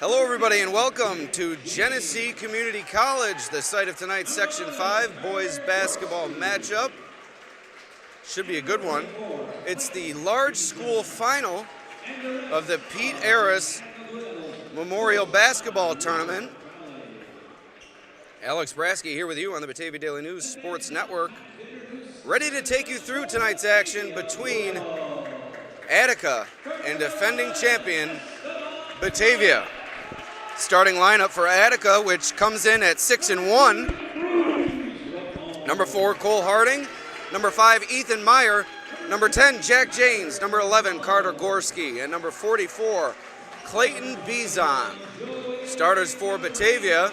Hello everybody and welcome to Genesee Community College, the site of tonight's Section 5 boys basketball matchup. Should be a good one. It's the large school final of the Pete ARRAS Memorial Basketball Tournament. Alex Brasky here with you on the Batavia Daily News Sports Network, ready to take you through tonight's action between Attica and defending champion Batavia. Starting lineup for Attica, which comes in at 6-1. Number 4, Cole Harding. Number 5, Ethan Meyer. Number 10, Jack James. Number 11, Carter Gorski. And number 44, Clayton Bizon. Starters for Batavia,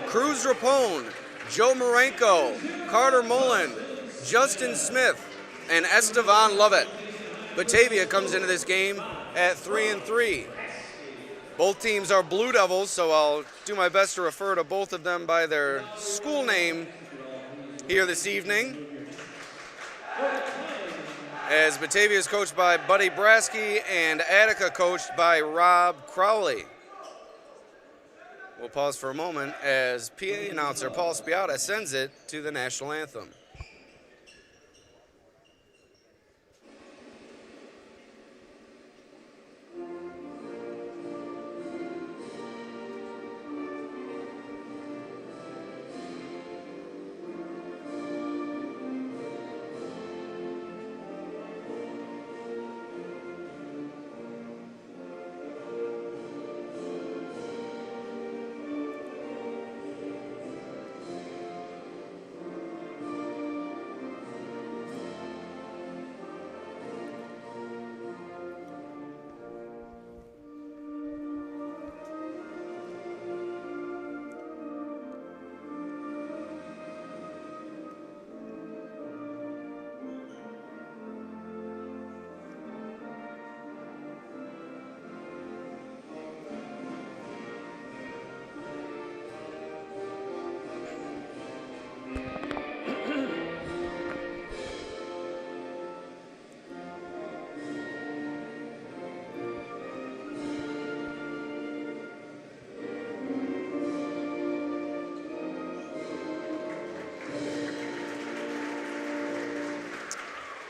Cruz Rapone, Joe Marenko, Carter Mullen, Justin Smith, and Estevan Lovett. Batavia comes into this game at 3-3. Both teams are Blue Devils, so I'll do my best to refer to both of them by their school name here this evening. As Batavia is coached by Buddy Brasky and Attica coached by Rob Crowley. We'll pause for a moment as PA announcer Paul Spiata sends it to the national anthem.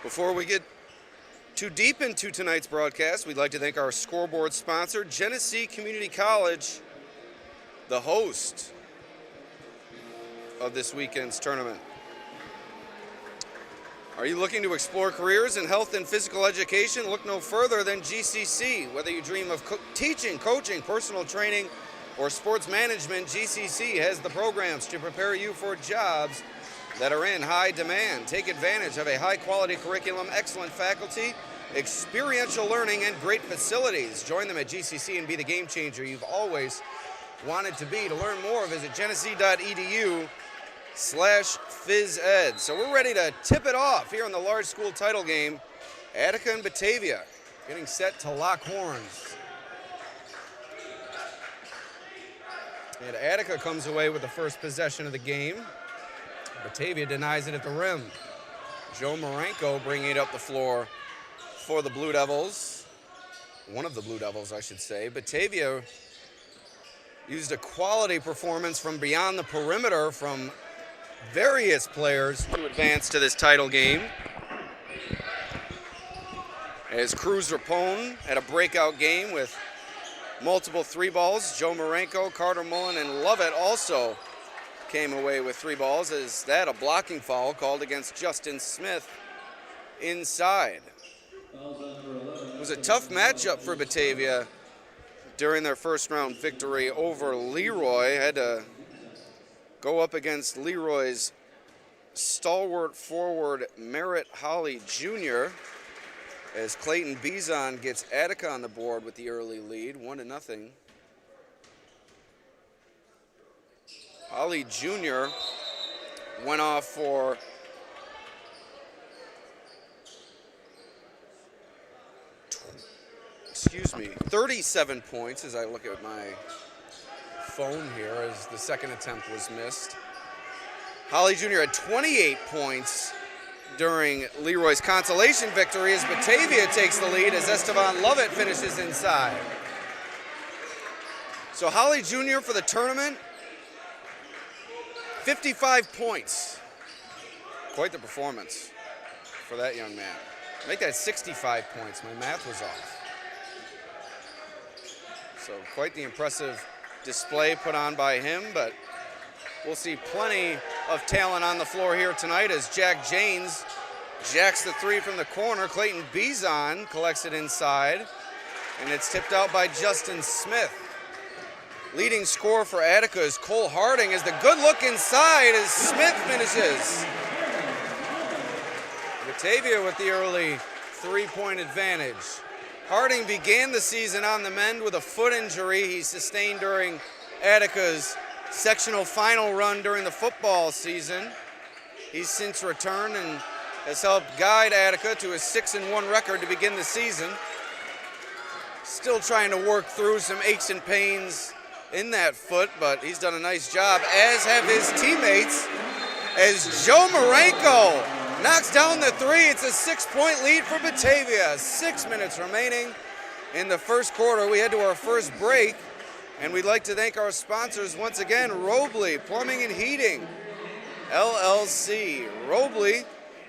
Before we get too deep into tonight's broadcast, we'd like to thank our scoreboard sponsor, Genesee Community College, the host of this weekend's tournament. Are you looking to explore careers in health and physical education? Look no further than GCC. Whether you dream of teaching, coaching, personal training, or sports management, GCC has the programs to prepare you for jobs that are in high demand. Take advantage of a high-quality curriculum, excellent faculty, experiential learning, and great facilities. Join them at GCC and be the game changer you've always wanted to be. To learn more, visit genesee.edu/phys ed. So we're ready to tip it off here in the large school title game. Attica and Batavia getting set to lock horns. And Attica comes away with the first possession of the game. Batavia denies it at the rim. Joe Marenko bringing it up the floor for the Blue Devils. One of the Blue Devils, I should say. Batavia used a quality performance from beyond the perimeter from various players to advance to this title game. As Cruz Rapone had a breakout game with multiple three balls. Joe Marenko, Carter Mullen, and Lovett also came away with 3 balls. Is that a blocking foul called against Justin Smith inside? It was a tough matchup for Batavia during their first round victory over Leroy. Had to go up against Leroy's stalwart forward Merritt Holly Jr. as Clayton Bizon gets Attica on the board with the early lead, 1-0. Holly Jr. went off for 37 points as I look at my phone here as the second attempt was missed. Holly Jr. had 28 points during Leroy's consolation victory as Batavia takes the lead as Estevan Lovett finishes inside. So Holly Jr. for the tournament, 55 points. Quite the performance for that young man. Make that 65 points. My math was off. So quite the impressive display put on by him, but we'll see plenty of talent on the floor here tonight as Jack Janes jacks the three from the corner. Clayton Bizon collects it inside, and it's tipped out by Justin Smith. Leading scorer for Attica is Cole Harding as the good look inside as Smith finishes. Batavia with the early three-point advantage. Harding began the season on the mend with a foot injury he sustained during Attica's sectional final run during the football season. He's since returned and has helped guide Attica to a 6-1 record to begin the season. Still trying to work through some aches and pains in that foot, but he's done a nice job, as have his teammates, as Joe Marenko knocks down the three. It's a 6-point lead for Batavia. 6 minutes remaining in the first quarter. We head to our first break, and we'd like to thank our sponsors once again, Robley Plumbing and Heating, LLC. Robley,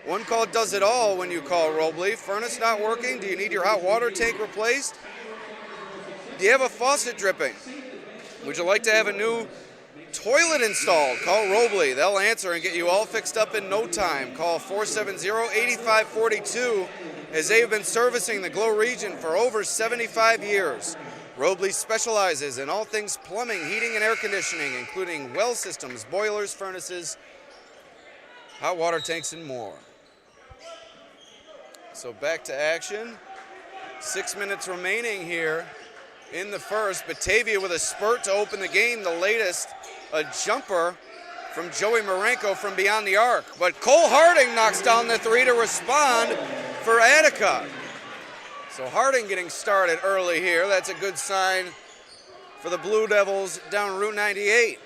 one call does it all when you call Robley. Furnace not working? Do you need your hot water tank replaced? Do you have a faucet dripping? Would you like to have a new toilet installed? Call Robley. They'll answer and get you all fixed up in no time. Call 470-8542 as they have been servicing the Glow region for over 75 years. Robley specializes in all things plumbing, heating, and air conditioning, including well systems, boilers, furnaces, hot water tanks, and more. So back to action. 6 minutes remaining here in the first. Batavia with a spurt to open the game. The latest, a jumper from Joey Marenko from beyond the arc. But Cole Harding knocks down the three to respond for Attica. So Harding getting started early here. That's a good sign for the Blue Devils down Route 98.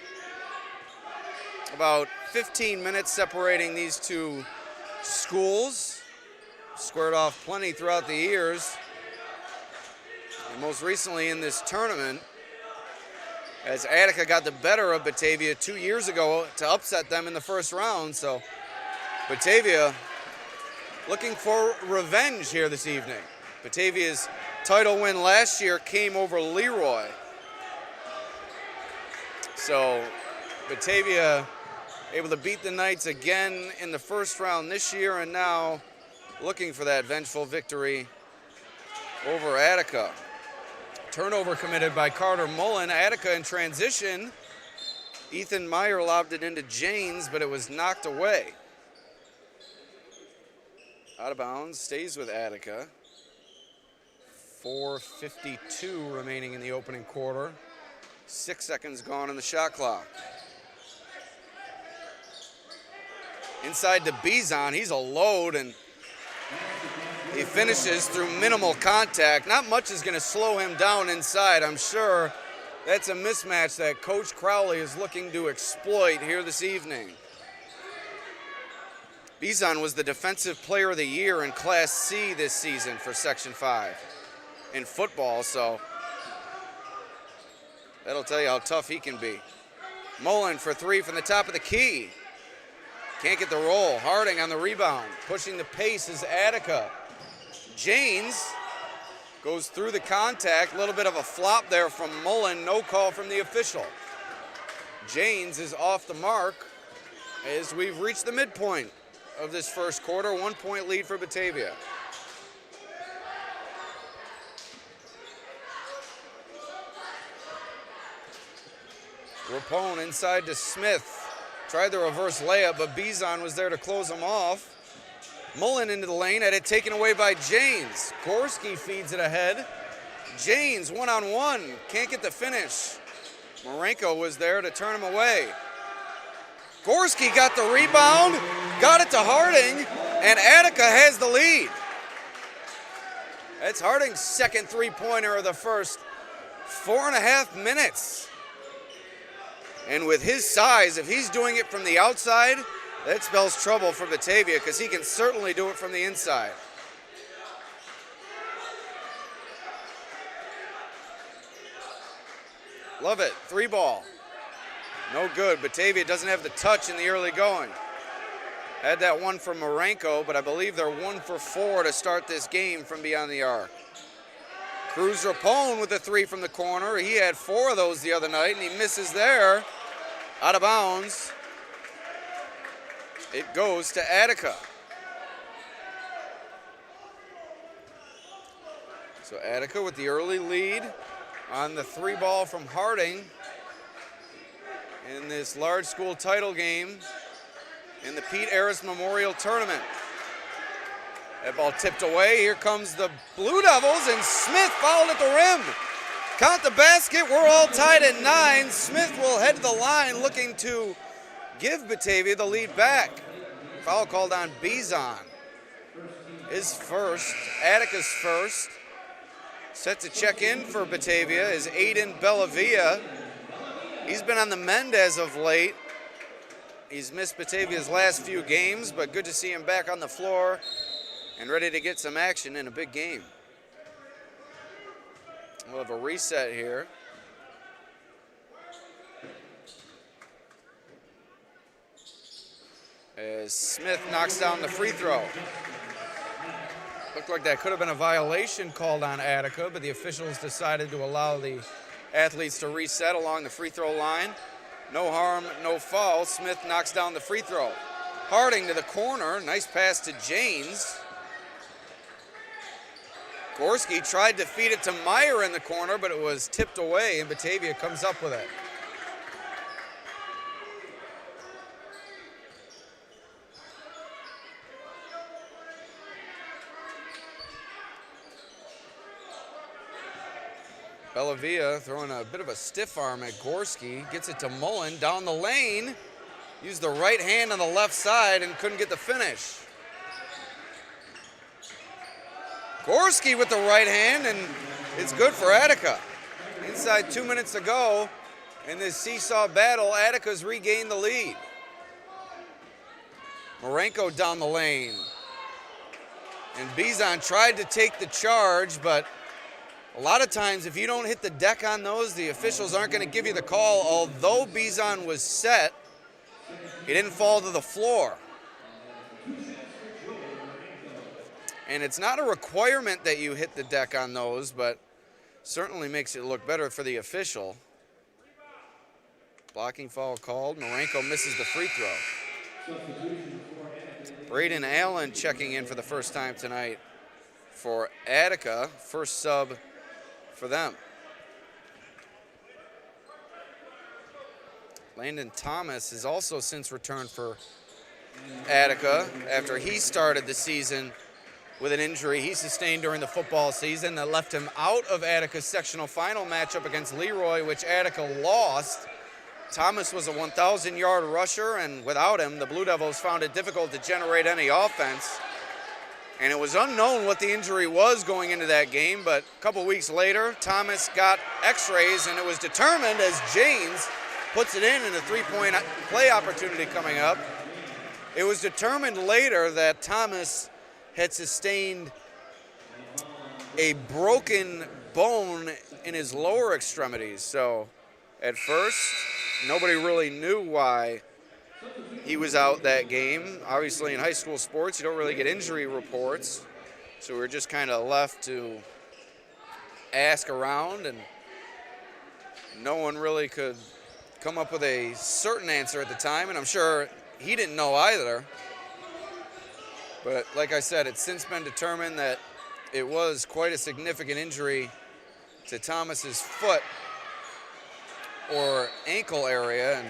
About 15 minutes separating these two schools. Squared off plenty throughout the years. And most recently in this tournament, as Attica got the better of Batavia 2 years ago to upset them in the first round. So Batavia looking for revenge here this evening. Batavia's title win last year came over Leroy. So Batavia able to beat the Knights again in the first round this year, and now looking for that vengeful victory over Attica. Turnover committed by Carter Mullen. Attica in transition. Ethan Meyer lobbed it into Janes, but it was knocked away. Out of bounds, stays with Attica. 4:52 remaining in the opening quarter. 6 seconds gone in the shot clock. Inside to Bizon, he's a load, and he finishes through minimal contact. Not much is going to slow him down inside. I'm sure that's a mismatch that Coach Crowley is looking to exploit here this evening. Bizon was the Defensive Player of the Year in Class C this season for Section 5 in football, so that'll tell you how tough he can be. Mullen for three from the top of the key. Can't get the roll. Harding on the rebound. Pushing the pace is Attica. Janes goes through the contact. A little bit of a flop there from Mullen. No call from the official. Janes is off the mark as we've reached the midpoint of this first quarter. 1 point lead for Batavia. Rapone inside to Smith. Tried the reverse layup, but Bizon was there to close him off. Mullen into the lane, had it taken away by Janes. Gorski feeds it ahead. Janes one-on-one, can't get the finish. Marenko was there to turn him away. Gorski got the rebound, got it to Harding, and Attica has the lead. That's Harding's second three-pointer of the first 4.5 minutes. And with his size, if he's doing it from the outside, that spells trouble for Batavia because he can certainly do it from the inside. Love it. 3 ball. No good. Batavia doesn't have the touch in the early going. Had that one from Marenko, but I believe they're 1 for 4 to start this game from beyond the arc. Cruz Rapone with a 3 from the corner. He had 4 of those the other night, and he misses there. Out of bounds. It goes to Attica. So Attica with the early lead on the 3 ball from Harding in this large school title game in the Pete ARRAS Memorial Tournament. That ball tipped away. Here comes the Blue Devils, and Smith fouled at the rim. Count the basket. We're all tied at 9. Smith will head to the line looking to give Batavia the lead back. Foul called on Bizon. His first, Attica's first. Set to check in for Batavia is Aiden Bellavia. He's been on the mend as of late. He's missed Batavia's last few games, but good to see him back on the floor and ready to get some action in a big game. We'll have a reset here. As Smith knocks down the free throw. Looked like that could have been a violation called on Attica, but the officials decided to allow the athletes to reset along the free throw line. No harm, no foul. Smith knocks down the free throw. Harding to the corner. Nice pass to Janes. Gorski tried to feed it to Meyer in the corner, but it was tipped away, and Batavia comes up with it. Bellavia throwing a bit of a stiff arm at Gorski. Gets it to Mullen down the lane. Used the right hand on the left side and couldn't get the finish. Gorski with the right hand, and it's good for Attica. Inside 2 minutes to go in this seesaw battle, Attica's regained the lead. Marenko down the lane. And Bizon tried to take the charge, but a lot of times if you don't hit the deck on those, the officials aren't going to give you the call. Although Bizon was set, he didn't fall to the floor. And it's not a requirement that you hit the deck on those, but certainly makes it look better for the official. Blocking foul called. Marenko misses the free throw. Braden Allen checking in for the first time tonight for Attica. First sub for them. Landon Thomas has also since returned for Attica after he started the season with an injury he sustained during the football season that left him out of Attica's sectional final matchup against Leroy, which Attica lost. Thomas was a 1,000-yard rusher, and without him, the Blue Devils found it difficult to generate any offense. And it was unknown what the injury was going into that game, but a couple weeks later, Thomas got x-rays, and it was determined as Janes puts it in a three-point play opportunity coming up. It was determined later that Thomas had sustained a broken bone in his lower extremities. So at first, nobody really knew why he was out that game. Obviously, in high school sports, you don't really get injury reports. So we were just kind of left to ask around, and no one really could come up with a certain answer at the time, and I'm sure he didn't know either. But like I said, it's since been determined that it was quite a significant injury to Thomas's foot or ankle area, and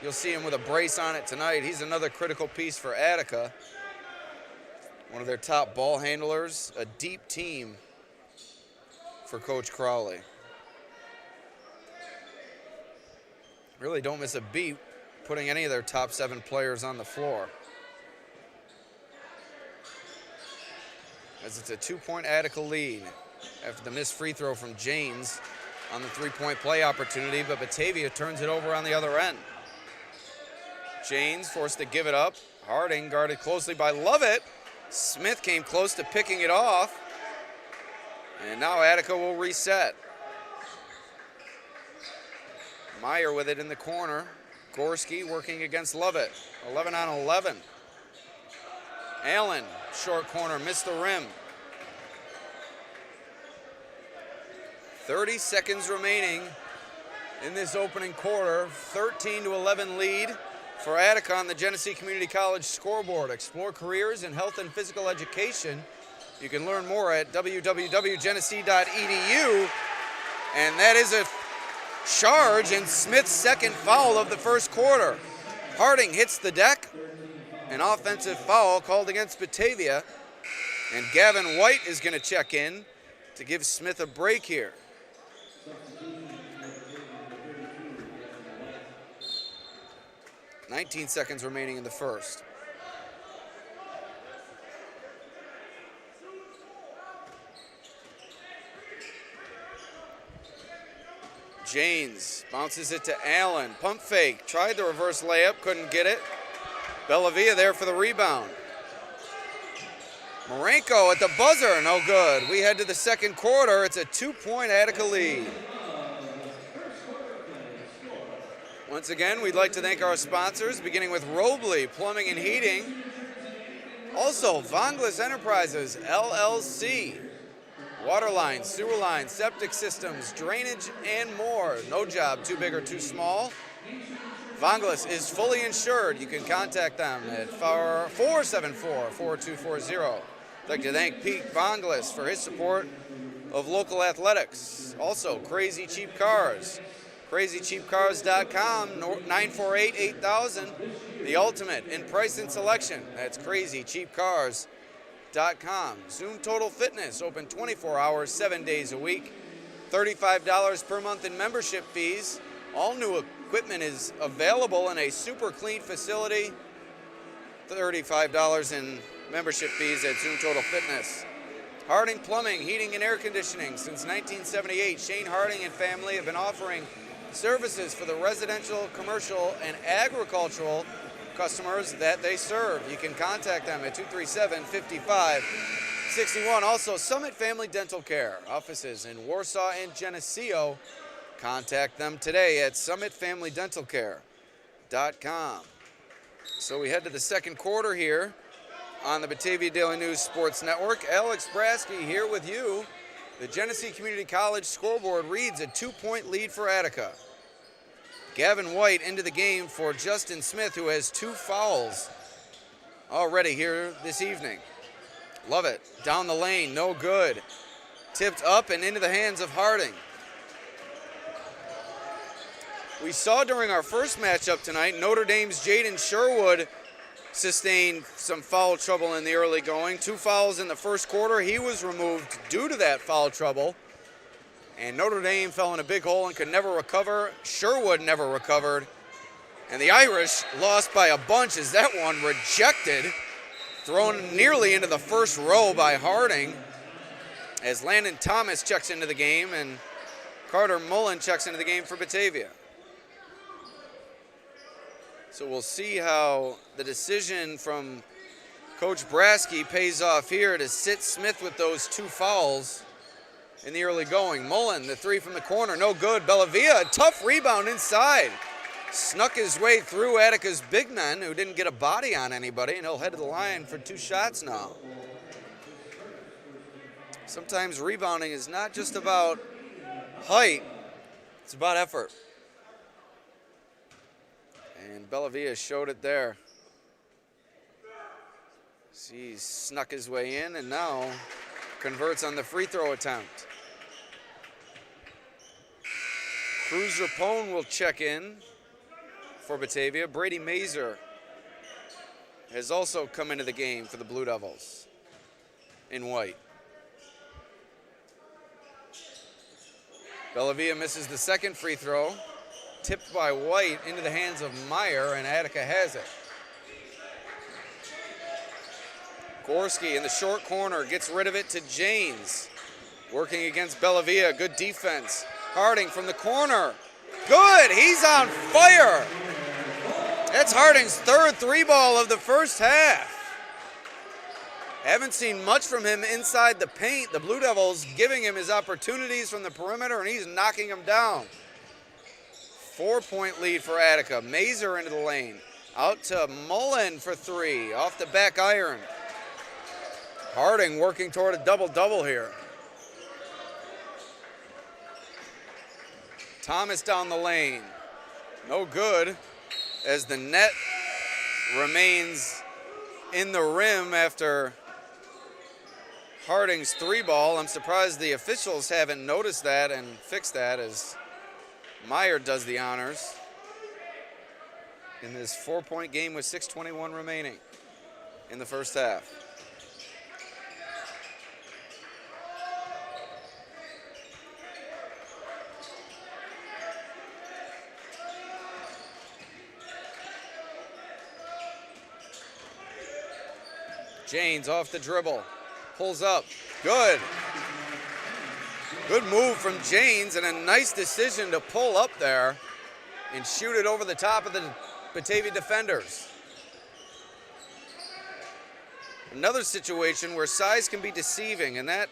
you'll see him with a brace on it tonight. He's another critical piece for Attica. One of their top ball handlers, a deep team for Coach Crowley. Really don't miss a beat putting any of their top 7 players on the floor. As it's a 2-point Attica lead after the missed free throw from Janes on the 3-point play opportunity, but Batavia turns it over on the other end. Janes forced to give it up. Harding guarded closely by Lovett. Smith came close to picking it off. And now Attica will reset. Meyer with it in the corner. Gorski working against Lovett. 11 on 11. Allen, short corner, missed the rim. 30 seconds remaining in this opening quarter. 13-11 lead for Attica on the Genesee Community College scoreboard. Explore careers in health and physical education. You can learn more at www.genesee.edu. And that is a charge and Smith's second foul of the first quarter. Harding hits the deck. An offensive foul called against Batavia. And Gavin White is going to check in to give Smith a break here. "19 seconds remaining in the first. Janes bounces it to Allen. Pump fake. Tried the reverse layup. Couldn't get it. Bellavia there for the rebound. Marenko at the buzzer. No good. We head to the second quarter. It's a 2-point Attica lead. Once again, we'd like to thank our sponsors, beginning with Robley Plumbing and Heating. Also, Vonglis Enterprises, LLC. Water lines, sewer lines, septic systems, drainage, and more. No job too big or too small. Vonglis is fully insured. You can contact them at 474-4240. I'd like to thank Pete Vonglis for his support of local athletics. Also, Crazy Cheap Cars. CrazyCheapCars.com, 948-8000. The ultimate in price and selection. That's CrazyCheapCars.com. Zoom Total Fitness, open 24 hours, 7 days a week. $35 per month in membership fees. All new equipment is available in a super clean facility. $35 in membership fees at Zoom Total Fitness. Harding Plumbing, Heating and Air Conditioning. Since 1978, Shane Harding and family have been offering services for the residential, commercial, and agricultural customers that they serve. You can contact them at 237-5561. Also, Summit Family Dental Care, offices in Warsaw and Geneseo. Contact them today at summitfamilydentalcare.com. So we head to the second quarter here on the Batavia Daily News Sports Network. Alex Brasky here with you. The Genesee Community College scoreboard reads a 2-point lead for Attica. Gavin White into the game for Justin Smith, who has 2 fouls already here this evening. Lovett down the lane, no good. Tipped up and into the hands of Harding. We saw during our first matchup tonight, Notre Dame's Jaden Sherwood sustained some foul trouble in the early going. 2 fouls in the first quarter. He was removed due to that foul trouble. And Notre Dame fell in a big hole and could never recover. Sherwood never recovered. And the Irish lost by a bunch as that one rejected, thrown nearly into the first row by Harding, as Landon Thomas checks into the game and Carter Mullen checks into the game for Batavia. So we'll see how the decision from Coach Brasky pays off here to sit Smith with those 2 fouls in the early going. Mullen, the 3 from the corner, no good. Bellavia, a tough rebound inside. Snuck his way through Attica's big men, who didn't get a body on anybody, and he'll head to the line for 2 shots now. Sometimes rebounding is not just about height, it's about effort. And Bellavia showed it there. He's snuck his way in and now converts on the free throw attempt. Cruz Rapone will check in for Batavia. Brady Mazer has also come into the game for the Blue Devils in white. Bellavia misses the second free throw. Tipped by White into the hands of Meyer, and Attica has it. Gorski in the short corner gets rid of it to Janes. Working against Bellavia, good defense. Harding from the corner. Good, he's on fire. That's Harding's 3rd 3-ball of the first half. Haven't seen much from him inside the paint. The Blue Devils giving him his opportunities from the perimeter, and he's knocking them down. 4-point lead for Attica. Mazer into the lane. Out to Mullen for three. Off the back iron. Harding working toward a double-double here. Thomas down the lane. No good, as the net remains in the rim after Harding's three ball. I'm surprised the officials haven't noticed that and fixed that, as Meyer does the honors in this 4-point game with 6:21 remaining in the first half. Janes off the dribble, pulls up, good. Good move from Janes, and a nice decision to pull up there and shoot it over the top of the Batavia defenders. Another situation where size can be deceiving. In that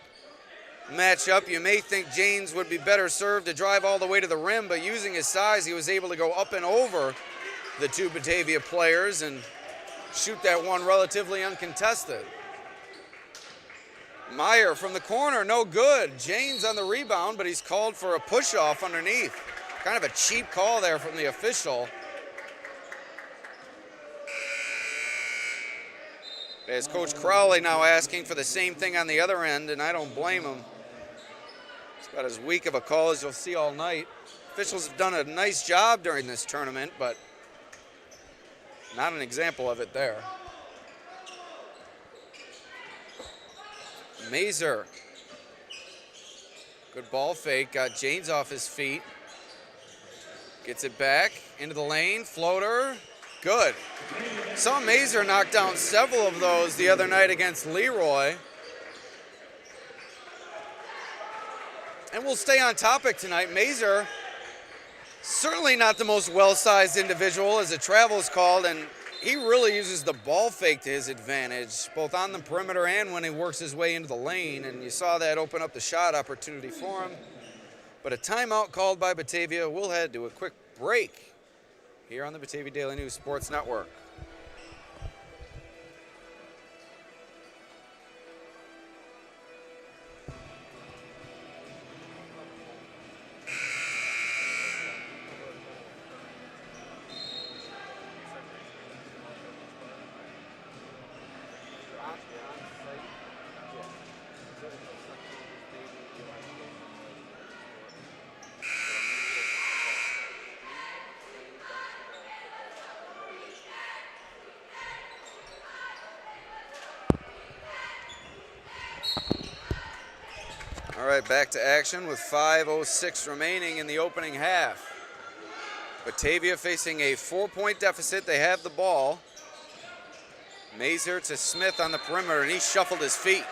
matchup, you may think Janes would be better served to drive all the way to the rim, but using his size, he was able to go up and over the two Batavia players and shoot that one relatively uncontested. Meyer from the corner, no good. Janes on the rebound, but he's called for a push-off underneath. Kind of a cheap call there from the official. As Coach Crowley now asking for the same thing on the other end, and I don't blame him. It's about as weak of a call as you'll see all night. Officials have done a nice job during this tournament, but not an example of it there. Mazer. Good ball fake. Got Janes off his feet. Gets it back into the lane. Floater. Good. Saw Mazer knock down several of those the other night against Leroy. And we'll stay on topic tonight. Mazer, certainly not the most well-sized individual as a travel is called, and he really uses the ball fake to his advantage, both on the perimeter and when he works his way into the lane, and you saw that open up the shot opportunity for him. But a timeout called by Batavia. We'll head to a quick break here on the Batavia Daily News Sports Network. All right, back to action with 5:06 remaining in the opening half. Batavia facing a 4-point deficit. They have the ball. Mazer to Smith on the perimeter, and he shuffled his feet.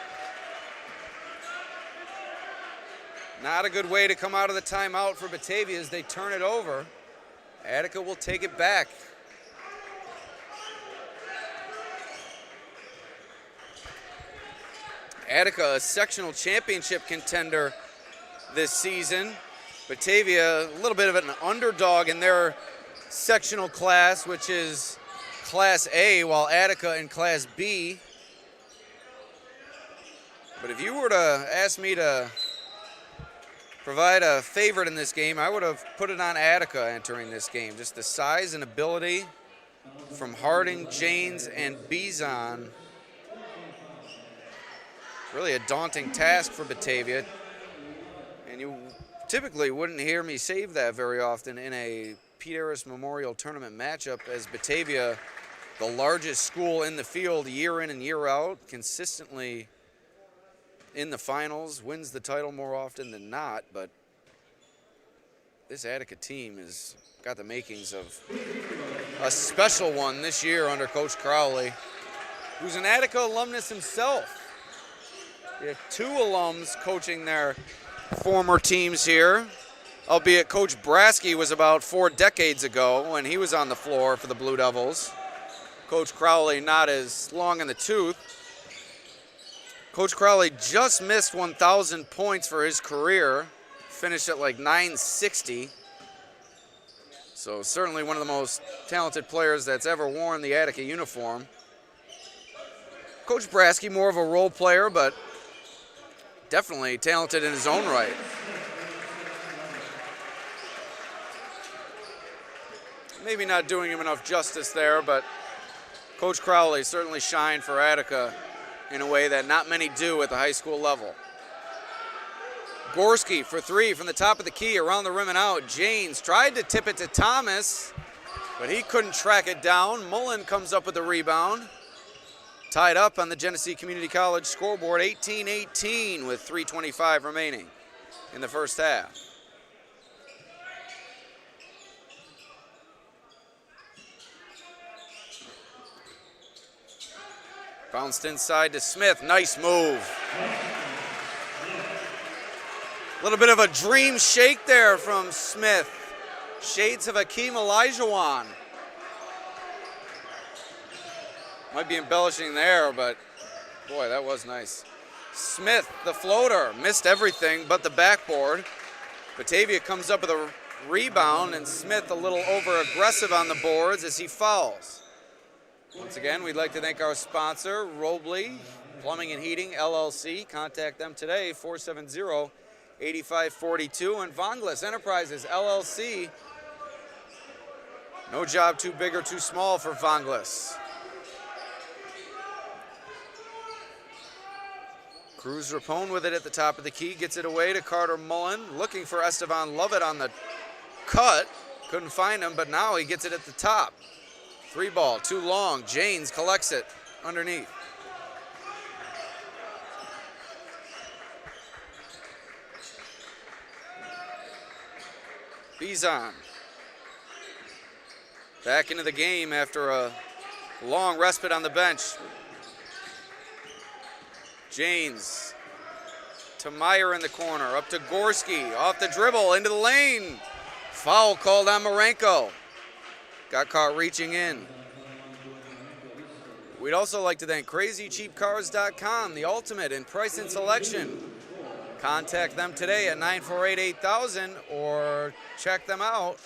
Not a good way to come out of the timeout for Batavia as they turn it over. Attica will take it back. Attica, a sectional championship contender this season. Batavia, a little bit of an underdog in their sectional class, which is Class A, while Attica in Class B. But if you were to ask me to provide a favorite in this game, I would have put it on Attica entering this game. Just the size and ability from Harding, Janes, and Bizon. Really a daunting task for Batavia. And you typically wouldn't hear me save that very often in a Pete ARRAS Memorial Tournament matchup, as Batavia, the largest school in the field year in and year out, consistently in the finals, wins the title more often than not. But this Attica team has got the makings of a special one this year under Coach Crowley, who's an Attica alumnus himself. We have two alums coaching their former teams here, albeit Coach Brasky was about 4 decades ago when he was on the floor for the Blue Devils. Coach Crowley not as long in the tooth. Coach Crowley just missed 1,000 points for his career, finished at like 960. So certainly one of the most talented players that's ever worn the Attica uniform. Coach Brasky, more of a role player, but definitely talented in his own right. Maybe not doing him enough justice there, but Coach Crowley certainly shined for Attica in a way that not many do at the high school level. Gorski for three from the top of the key, around the rim and out. Janes tried to tip it to Thomas, but he couldn't track it down. Mullen comes up with the rebound. Tied up on the Genesee Community College scoreboard, 18-18 with 3:25 remaining in the first half. Bounced inside to Smith, nice move. A little bit of a dream shake there from Smith. Shades of Hakeem Olajuwon. Might be embellishing there, but boy, that was nice. Smith, the floater, missed everything but the backboard. Batavia comes up with a rebound, and Smith a little over-aggressive on the boards as he fouls. Once again, we'd like to thank our sponsor, Robley Plumbing and Heating, LLC. Contact them today, 470-8542. And Vonglis Enterprises, LLC. No job too big or too small for Vonglis. Cruz Rapone with it at the top of the key, gets it away to Carter Mullen, looking for Estevan Lovett on the cut. Couldn't find him, but now he gets it at the top. Three ball, too long. Janes collects it underneath. Bizon back into the game after a long respite on the bench. Janes to Meyer in the corner, up to Gorski, off the dribble, into the lane. Foul called on Marenko. Got caught reaching in. We'd also like to thank CrazyCheapCars.com, the ultimate in price and selection. Contact them today at 948-8000 or check them out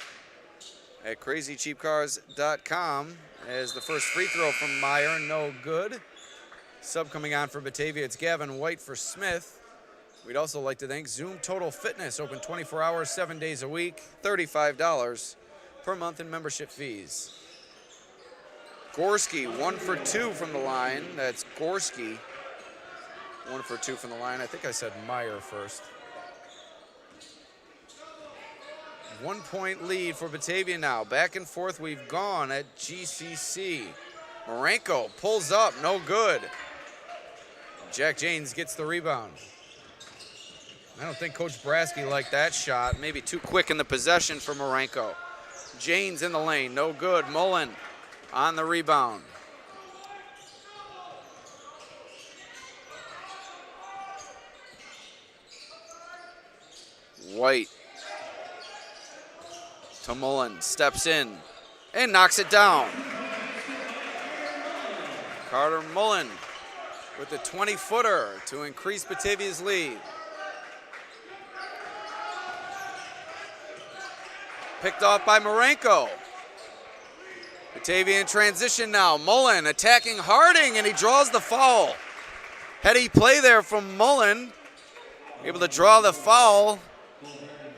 at CrazyCheapCars.com as the first free throw from Meyer, no good. Sub coming on for Batavia, it's Gavin White for Smith. We'd also like to thank Zoom Total Fitness, open 24 hours, 7 days a week, $35 per month in membership fees. Gorski, 1 for 2 from the line. That's Gorski, 1 for 2 from the line. I think I said Meyer first. 1 point lead for Batavia now. Back and forth we've gone at GCC. Marenko pulls up, no good. Jack Janes gets the rebound. I don't think Coach Brasky liked that shot. Maybe too quick in the possession for Marenko. Janes in the lane, no good. Mullen on the rebound. White to Mullen, steps in and knocks it down. Carter Mullen with the 20-footer to increase Batavia's lead. Picked off by Marenko. Batavia in transition now. Mullen attacking Harding, and he draws the foul. Heady play there from Mullen. Able to draw the foul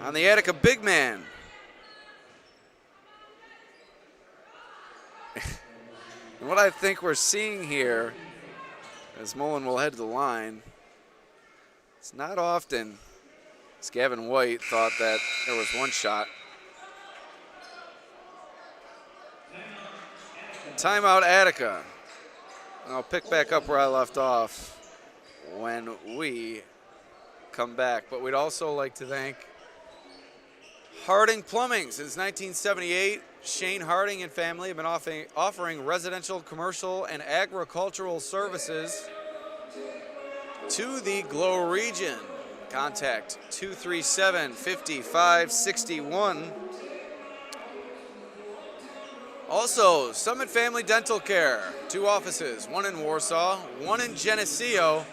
on the Attica big man. And what I think we're seeing here, as Mullen will head to the line, it's not often, as Gavin White thought that there was one shot. Timeout Attica. And I'll pick back up where I left off when we come back. But we'd also like to thank Harding Plumbing. Since 1978, Shane Harding and family have been offering residential, commercial, and agricultural services to the Glow region. Contact 237-5561. Also, Summit Family Dental Care, 2 offices, 1 in Warsaw, 1 in Geneseo,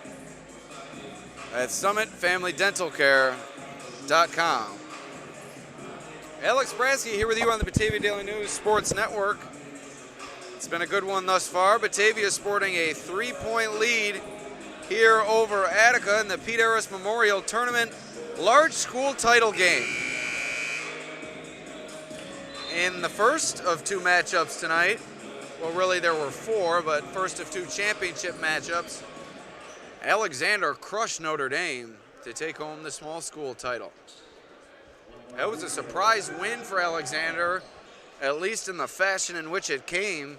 at SummitFamilyDentalCare.com. Alex Brasky here with you on the Batavia Daily News Sports Network. It's been a good one thus far. Batavia sporting a 3-point lead here over Attica in the Pete ARRAS Memorial Tournament large school title game. In the first of two matchups tonight, well, really there were four, but first of two championship matchups, Alexander crushed Notre Dame to take home the small school title. That was a surprise win for Alexander, at least in the fashion in which it came.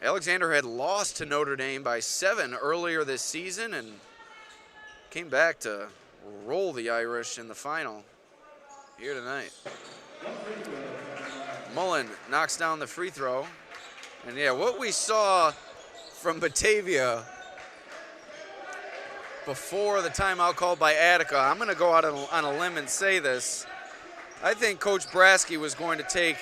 Alexander had lost to Notre Dame by 7 earlier this season and came back to roll the Irish in the final here tonight. Mullen knocks down the free throw. And yeah, what we saw from Batavia before the timeout called by Attica, I'm going to go out on a limb and say this. I think Coach Brasky was going to take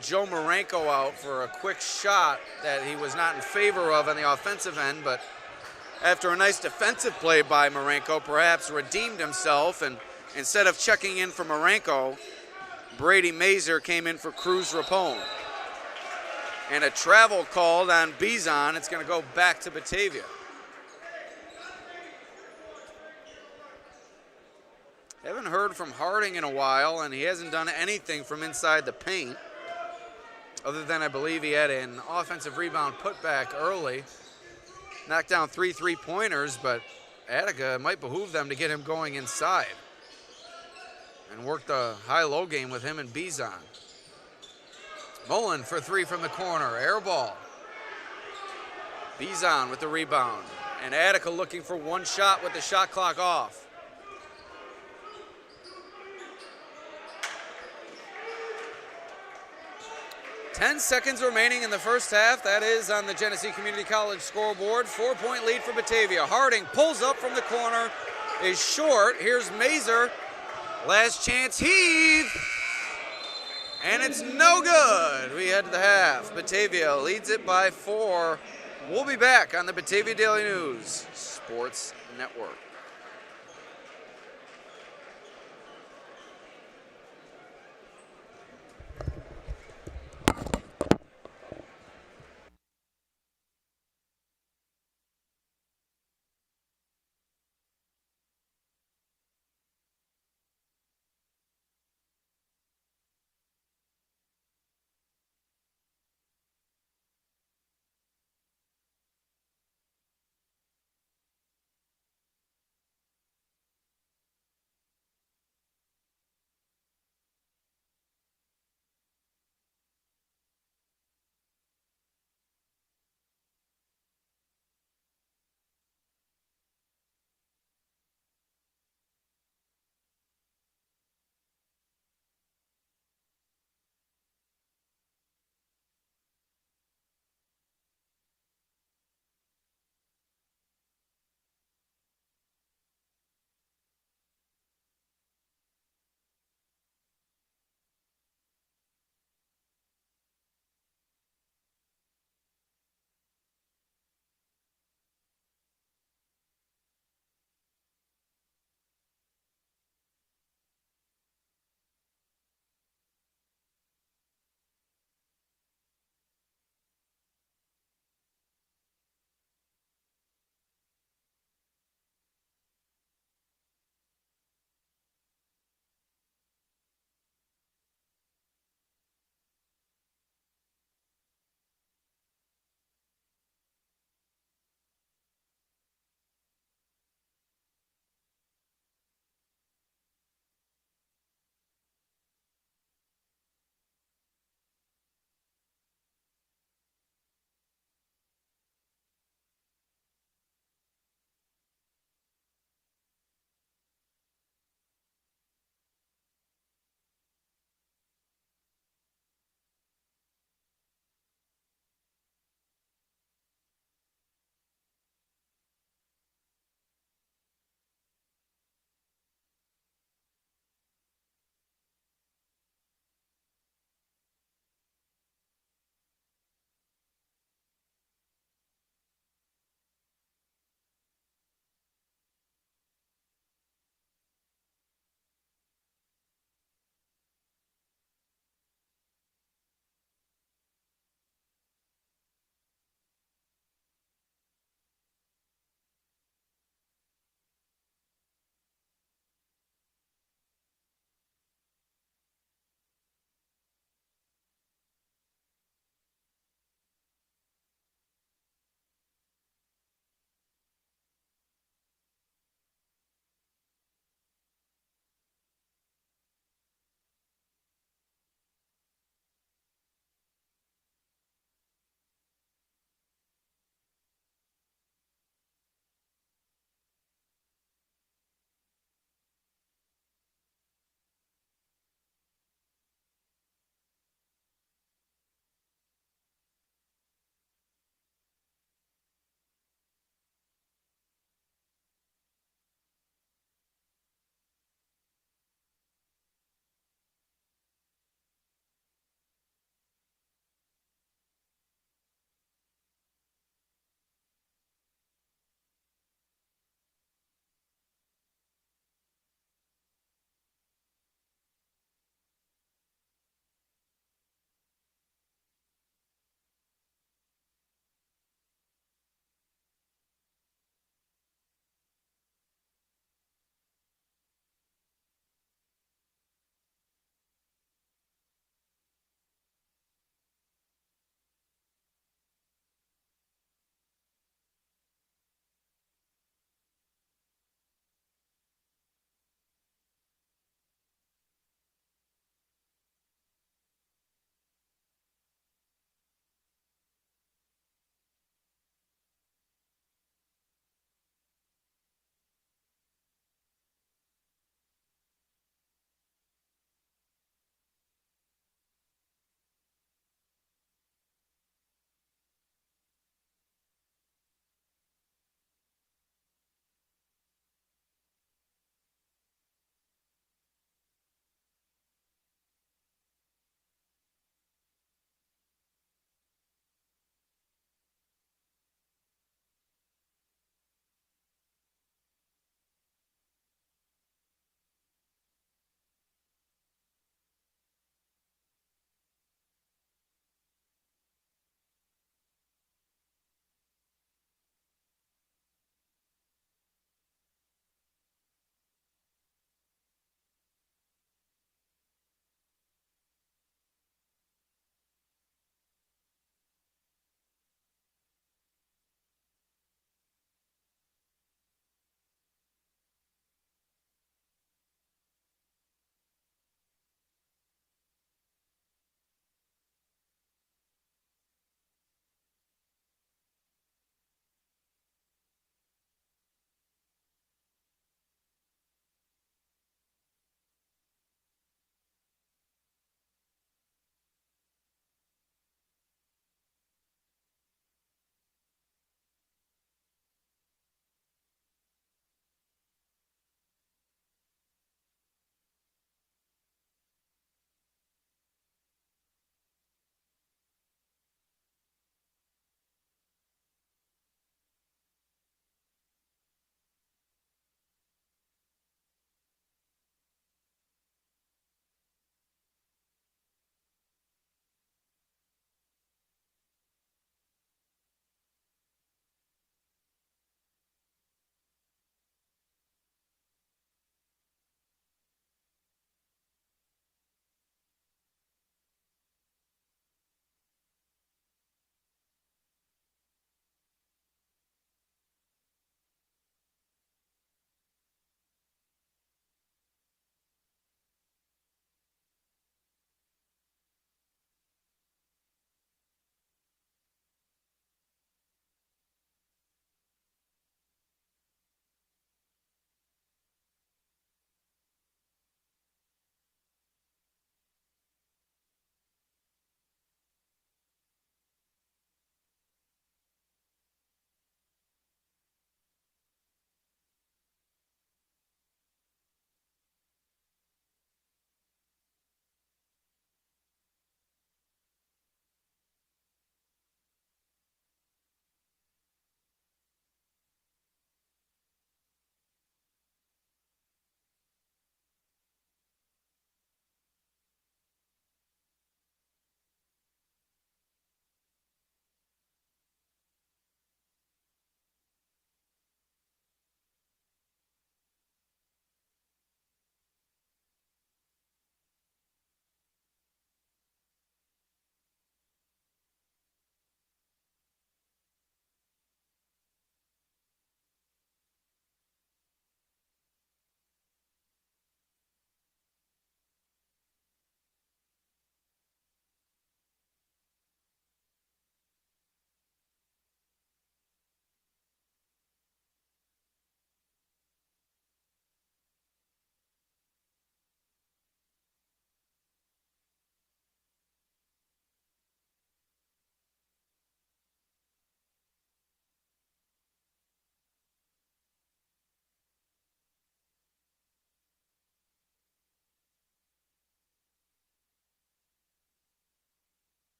Joe Marenko out for a quick shot that he was not in favor of on the offensive end, but after a nice defensive play by Marenko, perhaps redeemed himself, and instead of checking in for Marenko, Brady Mazer came in for Cruz Rapone. And a travel called on Bizon. It's going to go back to Batavia. Haven't heard from Harding in a while, and he hasn't done anything from inside the paint, other than I believe he had an offensive rebound putback early. Knocked down 3 3-pointers, but Attica might behoove them to get him going inside and work the high-low game with him and Bizon. Mullen for 3 from the corner, air ball. Bizon with the rebound, and Attica looking for one shot with the shot clock off. 10 seconds remaining in the first half. That is on the Genesee Community College scoreboard. 4-point lead for Batavia. Harding pulls up from the corner, is short. Here's Mazer. Last chance, heave. And it's no good. We head to the half. Batavia leads it by 4. We'll be back on the Batavia Daily News Sports Network.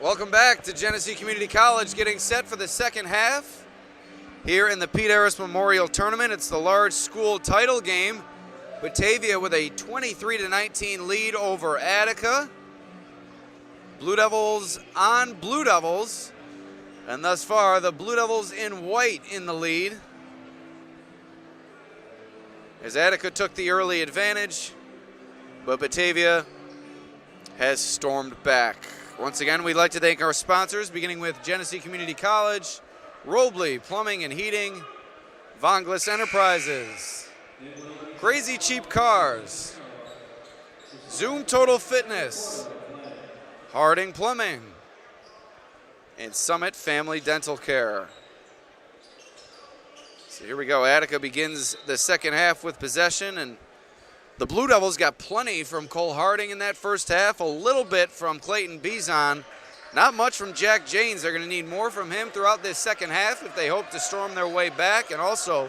Welcome back to Genesee Community College, getting set for the second half. Here in the Pete ARRAS Memorial Tournament, it's the large school title game. Batavia with a 23-19 lead over Attica. Blue Devils on Blue Devils. And thus far, the Blue Devils in white in the lead. As Attica took the early advantage, but Batavia has stormed back. Once again, we'd like to thank our sponsors, beginning with Genesee Community College, Robley Plumbing and Heating, Vonglis Enterprises, Crazy Cheap Cars, Zoom Total Fitness, Harding Plumbing, and Summit Family Dental Care. So here we go. Attica begins the second half with possession, and the Blue Devils got plenty from Cole Harding in that first half, a little bit from Clayton Bizon, not much from Jack Janes. They're going to need more from him throughout this second half if they hope to storm their way back, and also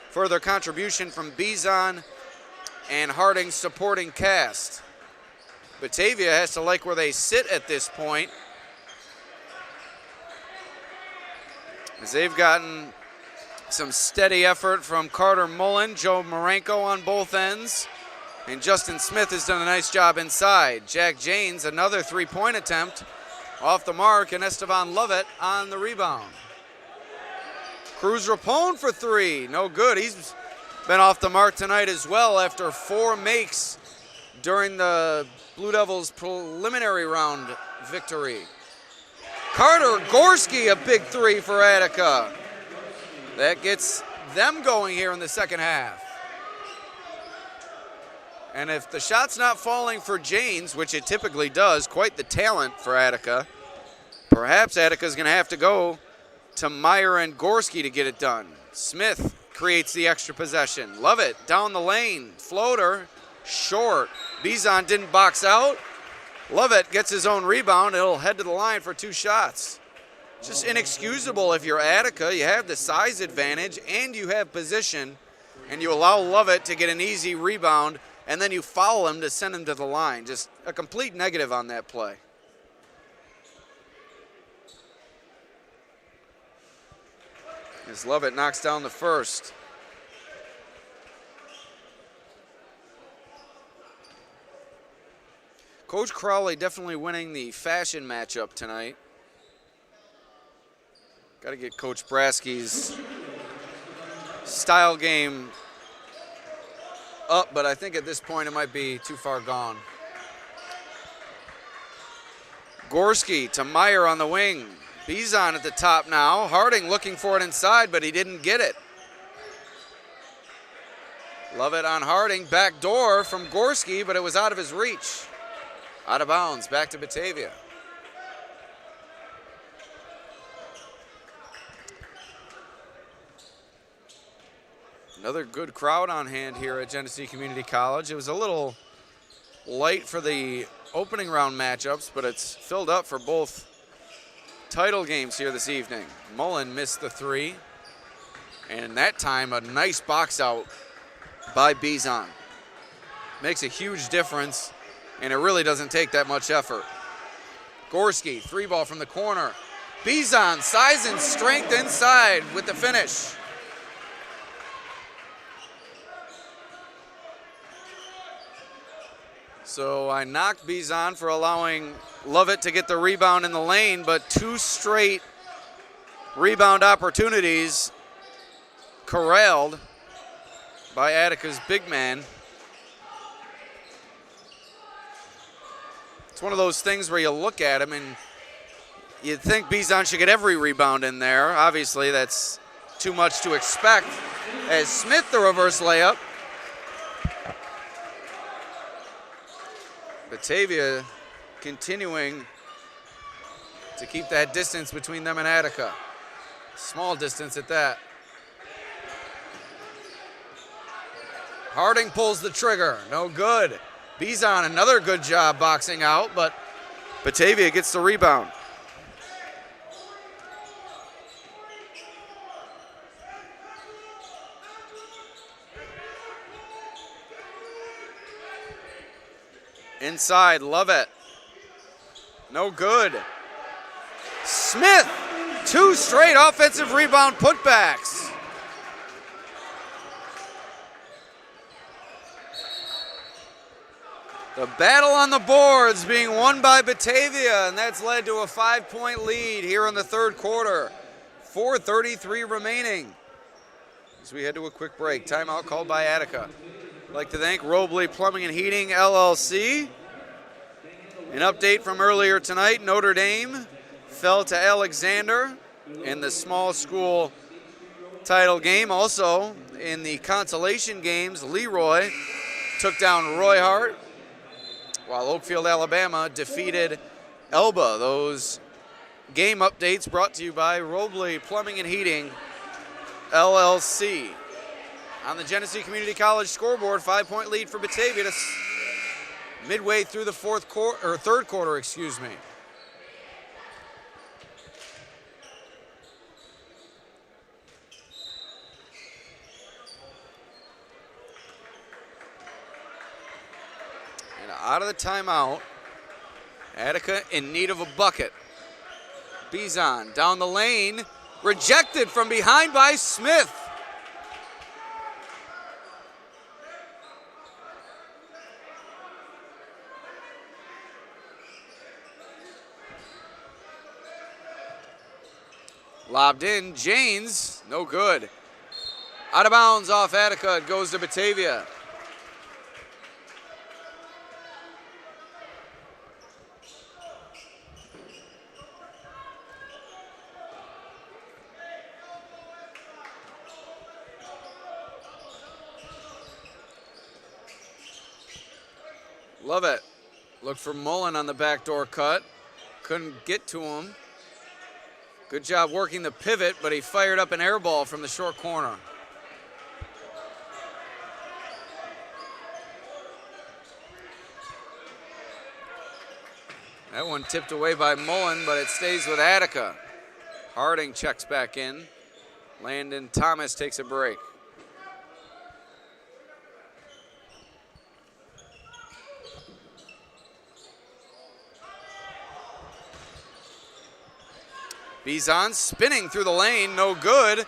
further contribution from Bizon and Harding's supporting cast. Batavia has to like where they sit at this point, as they've gotten some steady effort from Carter Mullen, Joe Marenko on both ends. And Justin Smith has done a nice job inside. Jack Janes, another three-point attempt off the mark, and Esteban Lovett on the rebound. Cruz Rapone for three, no good. He's been off the mark tonight as well after 4 makes during the Blue Devils preliminary round victory. Carter Gorski, a big three for Attica. That gets them going here in the second half. And if the shot's not falling for Janes, which it typically does, quite the talent for Attica, perhaps Attica's going to have to go to Meyer and Gorski to get it done. Smith creates the extra possession. Lovett down the lane, floater, short. Bizon didn't box out. Lovett gets his own rebound. It'll head to the line for 2 shots. Just inexcusable if you're Attica. You have the size advantage and you have position, and you allow Lovett to get an easy rebound, and then you foul him to send him to the line. Just a complete negative on that play. As Lovett knocks down the first. Coach Crowley definitely winning the fashion matchup tonight. Got to get Coach Brasky's style game up, but I think at this point it might be too far gone. Gorski to Meyer on the wing. Bizon at the top now. Harding looking for it inside, but he didn't get it. Lovett on Harding. Back door from Gorski, but it was out of his reach. Out of bounds. Back to Batavia. Another good crowd on hand here at Genesee Community College. It was a little light for the opening round matchups, but it's filled up for both title games here this evening. Mullen missed the 3, and that time a nice box out by Bizon. Makes a huge difference, and it really doesn't take that much effort. Gorski, 3-ball from the corner. Bizon, size and strength inside with the finish. So I knocked Bizon for allowing Lovett to get the rebound in the lane, but 2 straight rebound opportunities corralled by Attica's big man. It's one of those things where you look at him and you'd think Bizon should get every rebound in there. Obviously, that's too much to expect. As Smith, the reverse layup. Batavia continuing to keep that distance between them and Attica. Small distance at that. Harding pulls the trigger, no good. Bizon, another good job boxing out, but Batavia gets the rebound. Inside, Lovett. No good. Smith, 2 straight offensive rebound putbacks. The battle on the boards being won by Batavia, and that's led to a 5-point lead here in the third quarter. 4:33 remaining as we head to a quick break. Timeout called by Attica. I'd like to thank Robley Plumbing and Heating, LLC. An update from earlier tonight, Notre Dame fell to Alexander in the small school title game. Also, in the consolation games, Leroy took down Roy Hart, while Oakfield, Alabama defeated Elba. Those game updates brought to you by Robley Plumbing and Heating, LLC. On the Genesee Community College scoreboard, 5-point lead for Batavia midway through the third quarter, excuse me. Out of the timeout, Attica in need of a bucket. Bizon down the lane, rejected from behind by Smith. Lobbed in, Janes, no good. Out of bounds off Attica, it goes to Batavia. Love it. Look for Mullen on the backdoor cut. Couldn't get to him. Good job working the pivot, but he fired up an air ball from the short corner. That one tipped away by Mullen, but it stays with Attica. Harding checks back in. Landon Thomas takes a break. Bizon spinning through the lane, no good.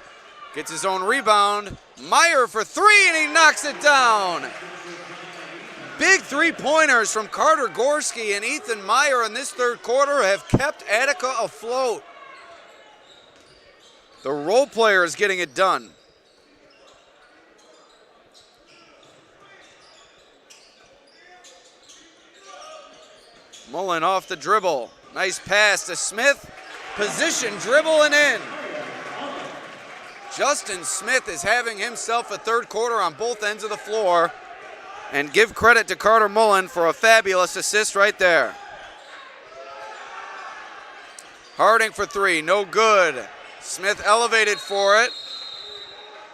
Gets his own rebound. Meyer for 3, and he knocks it down. Big 3-pointers from Carter Gorski and Ethan Meyer in this third quarter have kept Attica afloat. The role player is getting it done. Mullen off the dribble. Nice pass to Smith. Position, dribble, and in. Justin Smith is having himself a third quarter on both ends of the floor. And give credit to Carter Mullen for a fabulous assist right there. Harding for 3, no good. Smith elevated for it.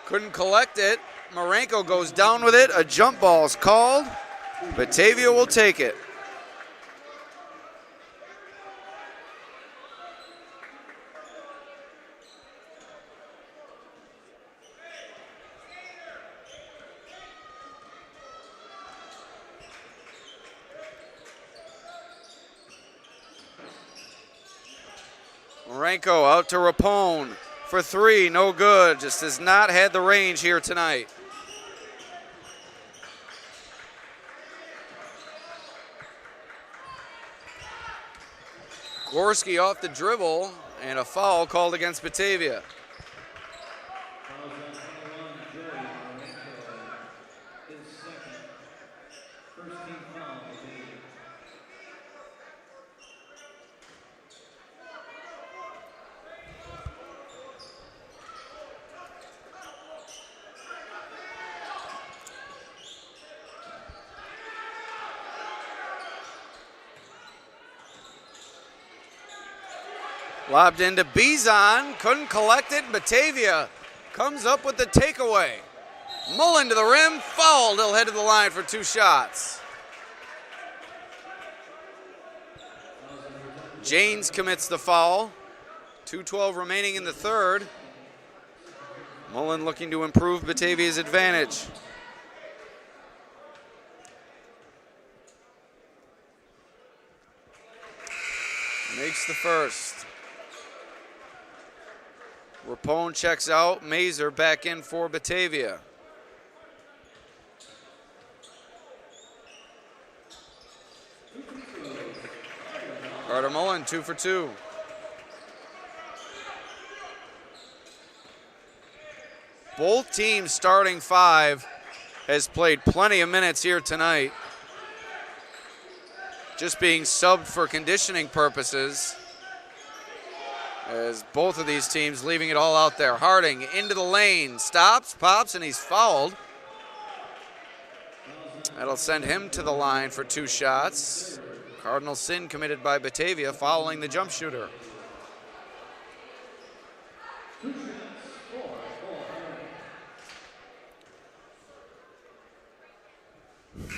Couldn't collect it. Marenko goes down with it. A jump ball is called. Batavia will take it. Marenko out to Rapone for 3, no good. Just has not had the range here tonight. Gorski off the dribble, and a foul called against Batavia. Lobbed into Bizon, couldn't collect it. Batavia comes up with the takeaway. Mullen to the rim, fouled. He'll head to the line for 2 shots. Janes commits the foul. 2:12 remaining in the third. Mullen looking to improve Batavia's advantage. Makes the first. Rapone checks out. Mazer back in for Batavia. Carter Mullen, 2 for 2. Both teams' starting 5 has played plenty of minutes here tonight. Just being subbed for conditioning purposes. As both of these teams leaving it all out there. Harding into the lane, stops, pops, and he's fouled. That'll send him to the line for 2 shots. Cardinal sin committed by Batavia, fouling the jump shooter.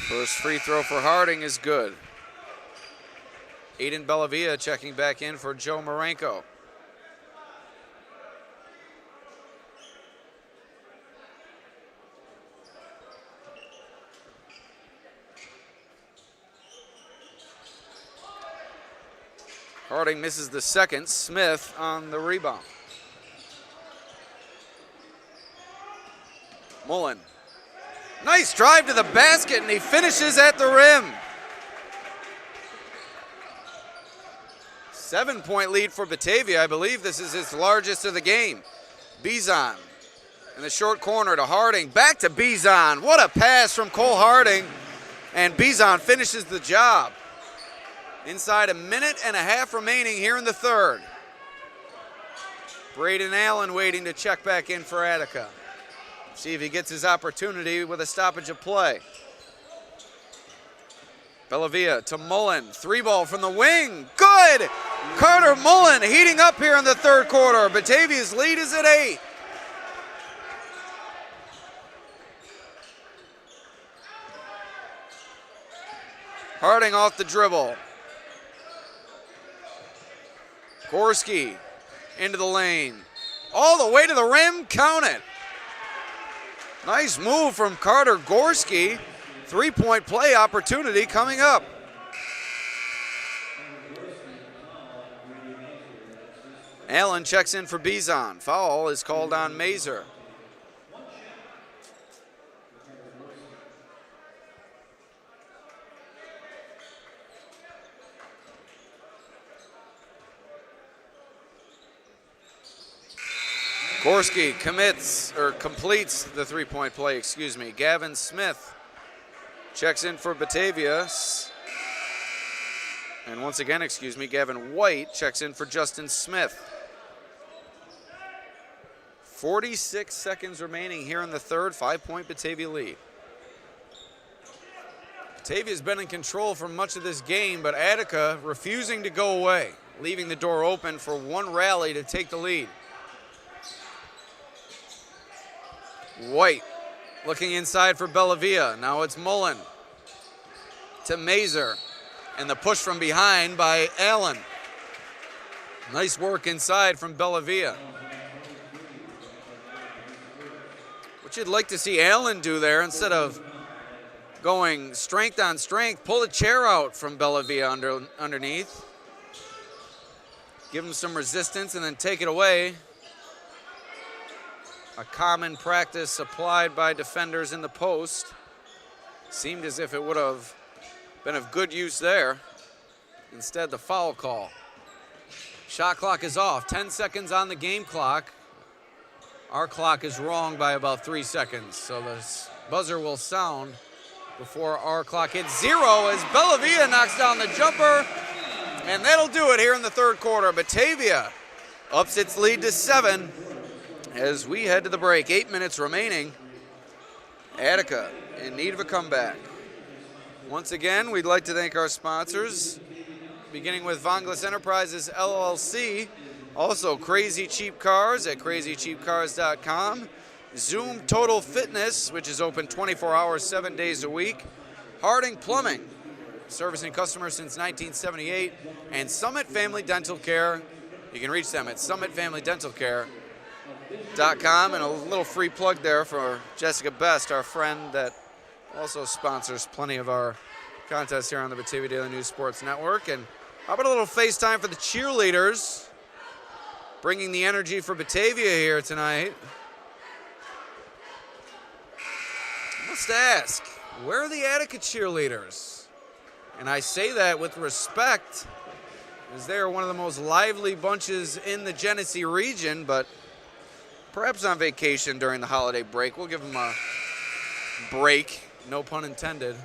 First free throw for Harding is good. Aiden Bellavia checking back in for Joe Marenko. Harding misses the second. Smith on the rebound. Mullen. Nice drive to the basket, and he finishes at the rim. 7-point lead for Batavia. I believe this is his largest of the game. Bizon in the short corner to Harding. Back to Bizon. What a pass from Cole Harding. And Bizon finishes the job. Inside a minute and a half remaining here in the third. Braden Allen waiting to check back in for Attica. See if he gets his opportunity with a stoppage of play. Bellavia to Mullen. 3-ball from the wing. Good! Carter Mullen heating up here in the third quarter. Batavia's lead is at 8. Harding off the dribble. Gorski into the lane. All the way to the rim, count it. Nice move from Carter Gorski. 3-point play opportunity coming up. Allen checks in for Bizon. Foul is called on Mazer. Gorski completes the 3-point play, Gavin Smith checks in for Batavia. And once again, Gavin White checks in for Justin Smith. 46 seconds remaining here in the third. 5-point Batavia lead. Batavia's been in control for much of this game, but Attica refusing to go away, leaving the door open for one rally to take the lead. White looking inside for Bellavia. Now it's Mullen to Mazer. And the push from behind by Allen. Nice work inside from Bellavia. What you'd like to see Allen do there, instead of going strength on strength, pull the chair out from Bellavia underneath. Give him some resistance and then take it away. A common practice applied by defenders in the post. Seemed as if it would have been of good use there. Instead, the foul call. Shot clock is off. 10 seconds on the game clock. Our clock is wrong by about 3 seconds. So the buzzer will sound before our clock hits 0 as Bellavia knocks down the jumper. And that'll do it here in the third quarter. Batavia ups its lead to 7 as we head to the break. 8 minutes remaining. Attica in need of a comeback. Once again, we'd like to thank our sponsors, beginning with Vonglis Enterprises LLC, also Crazy Cheap Cars at crazycheapcars.com, Zoom Total Fitness, which is open 24 hours, 7 days a week, Harding Plumbing, servicing customers since 1978, and Summit Family Dental Care. You can reach them at summitfamilydentalcare.com, and a little free plug there for Jessica Best, our friend that also sponsors plenty of our contests here on the Batavia Daily News Sports Network. And how about a little FaceTime for the cheerleaders? bringing the energy for Batavia here tonight. I must ask, where are the Attica cheerleaders? And I say that with respect, as they are one of the most lively bunches in the Genesee region, but perhaps on vacation during the holiday break. We'll give them a break, no pun intended.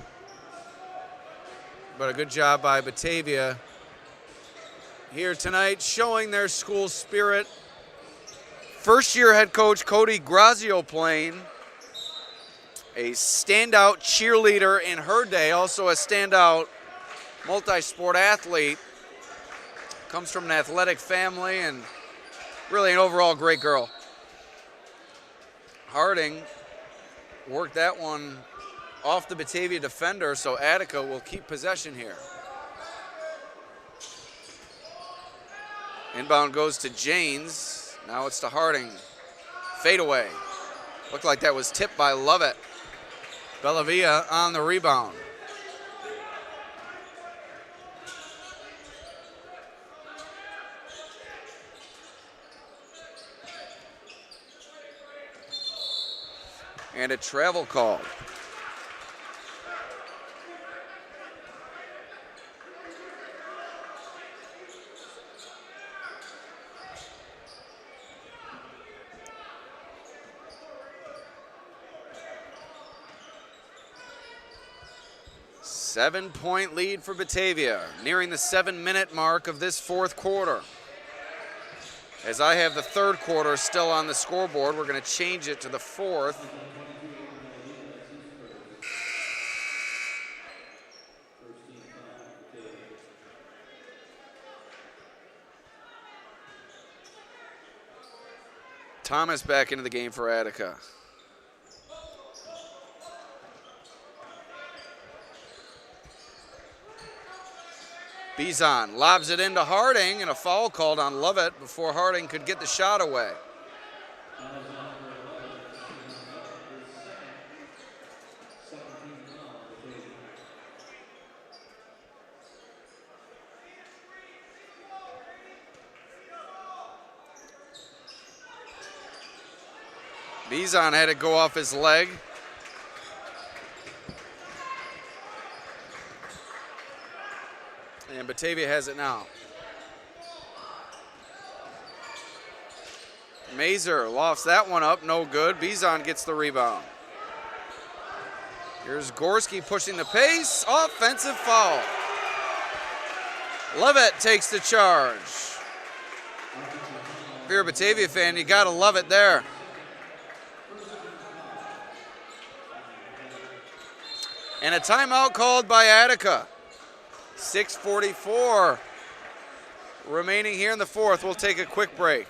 But a good job by Batavia here tonight, showing their school spirit. First-year head coach Cody Grazio playing, a standout cheerleader in her day, also a standout multi-sport athlete. Comes from an athletic family and really an overall great girl. Harding worked that one off the Batavia defender, so Attica will keep possession here. Inbound goes to Janes. Now it's to Harding. Fade away. Looked like that was tipped by Lovett. Batavia on the rebound. And a travel call. Seven-point lead for Batavia, nearing the 7-minute mark of this fourth quarter. As I have the third quarter still on the scoreboard, we're going to change it to the fourth. Thomas back into the game for Attica. Bizon lobs it into Harding, and a foul called on Lovett before Harding could get the shot away. Bizon had to go off his leg. And Batavia has it now. Mazer lofts that one up, no good. Bizon gets the rebound. Here's Gorski pushing the pace. Offensive foul. Lovett takes the charge. If you're a Batavia fan, you gotta love it there. And a timeout called by Attica. 6:44 remaining here in the fourth. We'll take a quick break.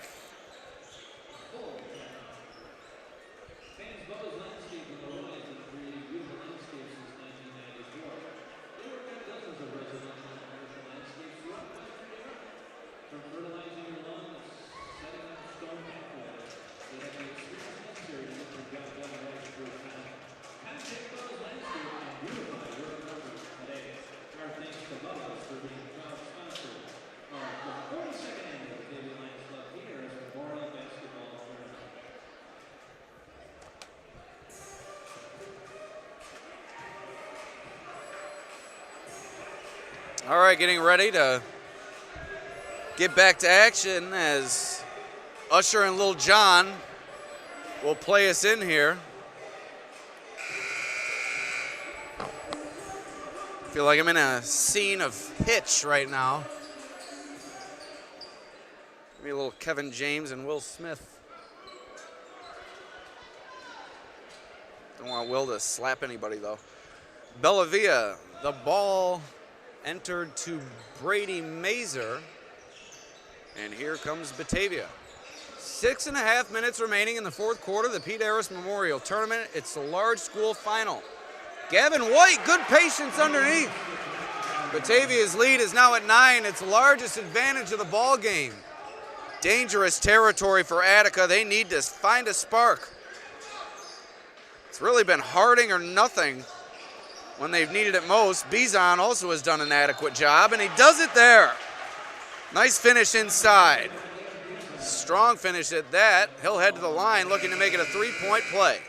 All right, getting ready to get back to action as Usher and Lil Jon will play us in here. I feel like I'm in a scene of Hitch right now. Maybe a little Kevin James and Will Smith. Don't want Will to slap anybody, though. Batavia, the ball entered to Brady Mazer. And here comes Batavia. 6.5 minutes remaining in the fourth quarter of the Pete ARRAS Memorial Tournament. It's the large school final. Gavin White, good patience underneath. Batavia's lead is now at 9. Its largest advantage of the ball game. Dangerous territory for Attica. They need to find a spark. It's really been Harding or nothing when they've needed it most. Bizon also has done an adequate job, and he does it there. Nice finish inside. Strong finish at that. He'll head to the line looking to make it a 3-point play.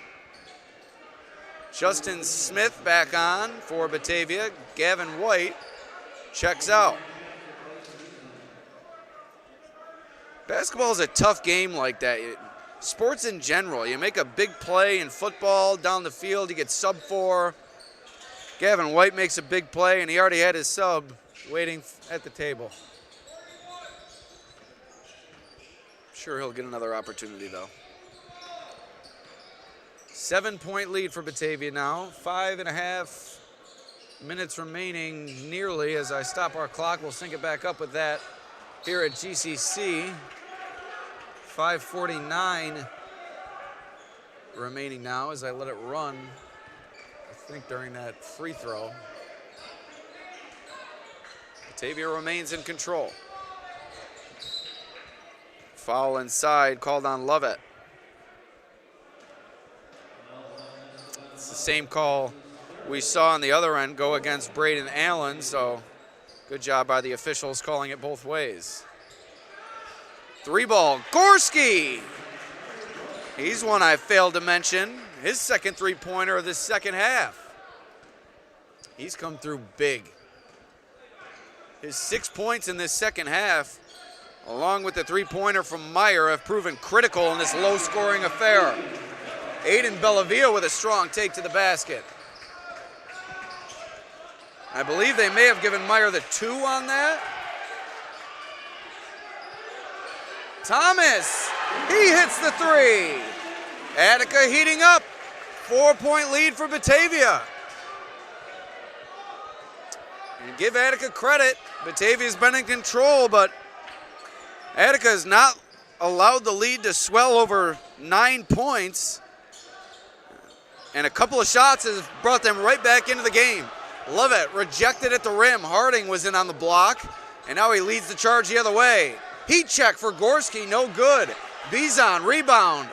Justin Smith back on for Batavia. Gavin White checks out. Basketball is a tough game like that. Sports in general, you make a big play in football down the field, you get sub 4. Gavin White makes a big play, and he already had his sub waiting at the table. Sure, he'll get another opportunity, though. 7-point lead for Batavia now. 5.5 minutes remaining nearly as I stop our clock. We'll sync it back up with that here at GCC. 5:49 remaining now as I let it run, I think during that free throw. Batavia remains in control. Foul inside, called on Lovett. It's the same call we saw on the other end go against Braden Allen, so good job by the officials calling it both ways. 3-ball, Gorski. He's one I failed to mention. His second 3-pointer of this second half. He's come through big. His 6 points in this second half, along with the 3-pointer from Meyer, have proven critical in this low-scoring affair. Aiden Bellavia with a strong take to the basket. I believe they may have given Meyer the 2 on that. Thomas, he hits the 3. Attica heating up. 4-point lead for Batavia. And give Attica credit. Batavia's been in control, but Attica has not allowed the lead to swell over 9 points. And a couple of shots has brought them right back into the game. Lovett rejected at the rim. Harding was in on the block, and now he leads the charge the other way. Heat check for Gorski, no good. Bizon, rebound.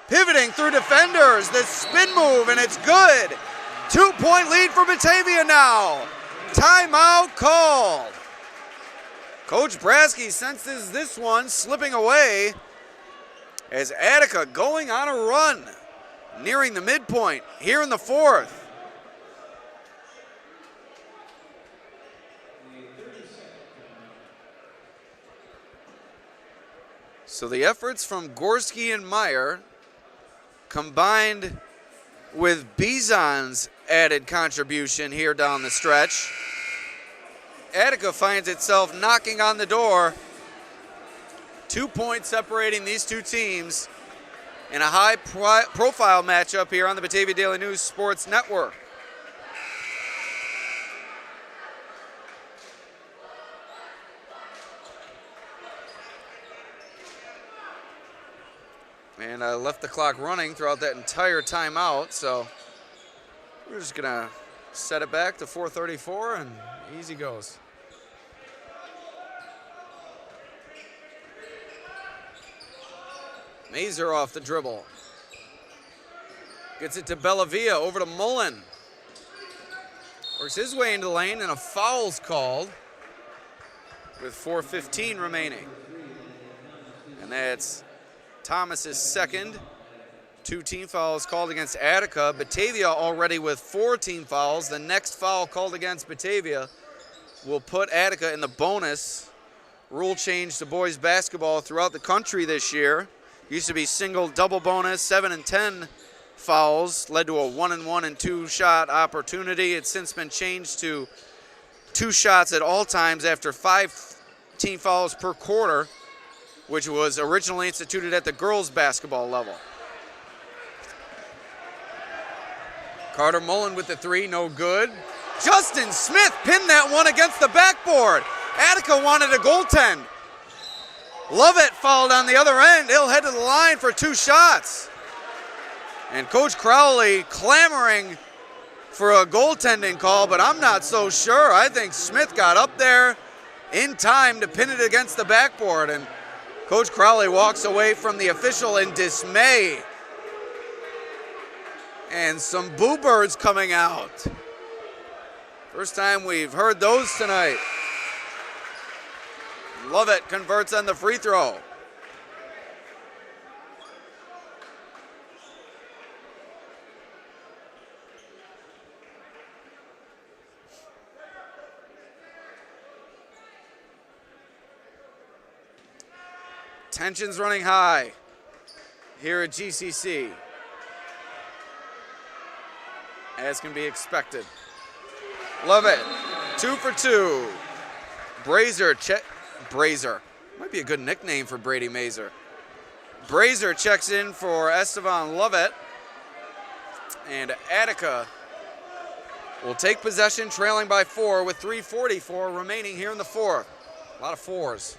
Pivoting through defenders, the spin move, and it's good. 2-point lead for Batavia now. Timeout called. Coach Brasky senses this one slipping away as Attica going on a run, nearing the midpoint here in the fourth. So the efforts from Gorski and Meyer, combined with Bizon's added contribution here down the stretch, Attica finds itself knocking on the door. 2 points separating these two teams in a high-profile matchup here on the Batavia Daily News Sports Network. And I left the clock running throughout that entire timeout, so we're just gonna set it back to 4:34 and easy goes. Mazer off the dribble. Gets it to Bellavia, over to Mullen. Works his way into the lane, and a foul's called with 4:15 remaining. And that's Thomas's second. 2 team fouls called against Attica. Batavia already with 4 team fouls. The next foul called against Batavia will put Attica in the bonus. Rule change to boys basketball throughout the country this year. Used to be single, double bonus. 7 and 10 fouls led to a 1-and-1 and 2 shot opportunity. It's since been changed to 2 shots at all times after 5 team fouls per quarter, which was originally instituted at the girls' basketball level. Carter Mullen with the 3, no good. Justin Smith pinned that one against the backboard. Attica wanted a goaltend. Lovett fouled on the other end. He'll head to the line for 2 shots. And Coach Crowley clamoring for a goaltending call, but I'm not so sure. I think Smith got up there in time to pin it against the backboard, and Coach Crowley walks away from the official in dismay. And some boo birds coming out. First time we've heard those tonight. Lovett converts on the free throw. Tensions running high here at GCC, as can be expected. Love it. 2 for 2. Brazier. Might be a good nickname for Brady Mazer. Brazier checks in for Estevan Lovett. And Attica will take possession, trailing by 4 with 3:44 remaining here in the fourth. A lot of fours.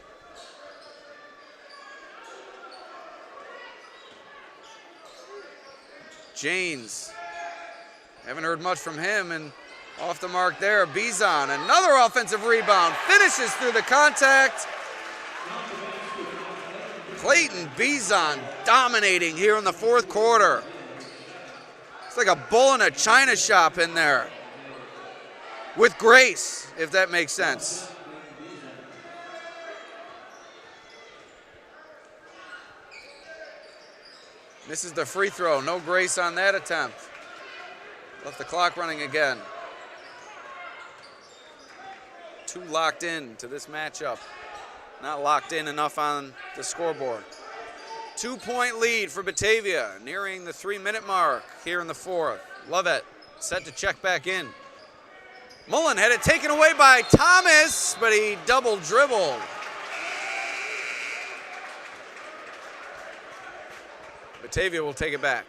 Janes. Haven't heard much from him, and off the mark there, Bizon. Another offensive rebound. Finishes through the contact. Clayton Bizon dominating here in the fourth quarter. It's like a bull in a china shop in there. With grace, if that makes sense. Misses the free throw. No grace on that attempt. Left the clock running again. 2 locked in to this matchup. Not locked in enough on the scoreboard. 2-point lead for Batavia, nearing the 3-minute mark here in the fourth. Lovett set to check back in. Mullen had it taken away by Thomas, but he double dribbled. Batavia will take it back.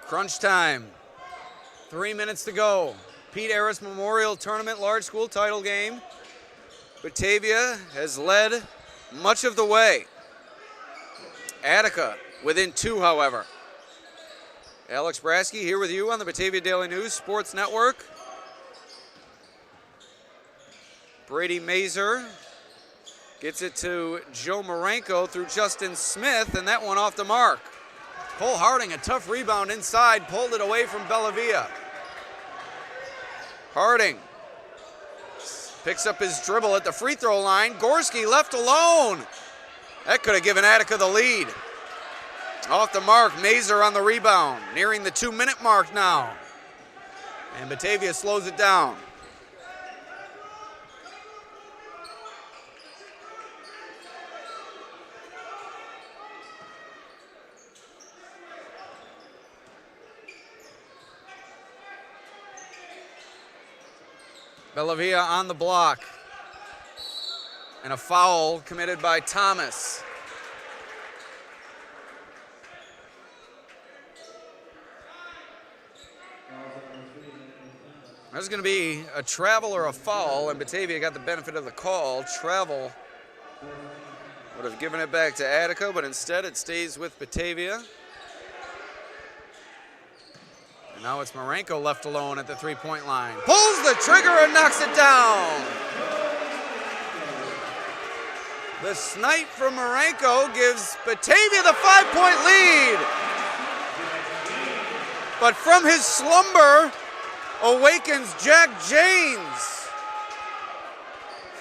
Crunch time. 3 minutes to go. Pete ARRAS Memorial Tournament large school title game. Batavia has led much of the way. Attica within 2, however. Alex Brasky here with you on the Batavia Daily News Sports Network. Brady Mazer gets it to Joe Marenko through Justin Smith, and that one off the mark. Cole Harding, a tough rebound inside, pulled it away from Batavia. Harding picks up his dribble at the free throw line. Gorski left alone. That could have given Attica the lead. Off the mark, Mazer on the rebound, nearing the 2-minute mark now. And Batavia slows it down. Batavia on the block. And a foul committed by Thomas. There's going to be a travel or a foul, and Batavia got the benefit of the call. Travel would have given it back to Attica, but instead it stays with Batavia. And now it's Marenko left alone at the 3-point line. Pulls the trigger and knocks it down. The snipe from Marenko gives Batavia the 5-point lead. But from his slumber awakens Jack Janes.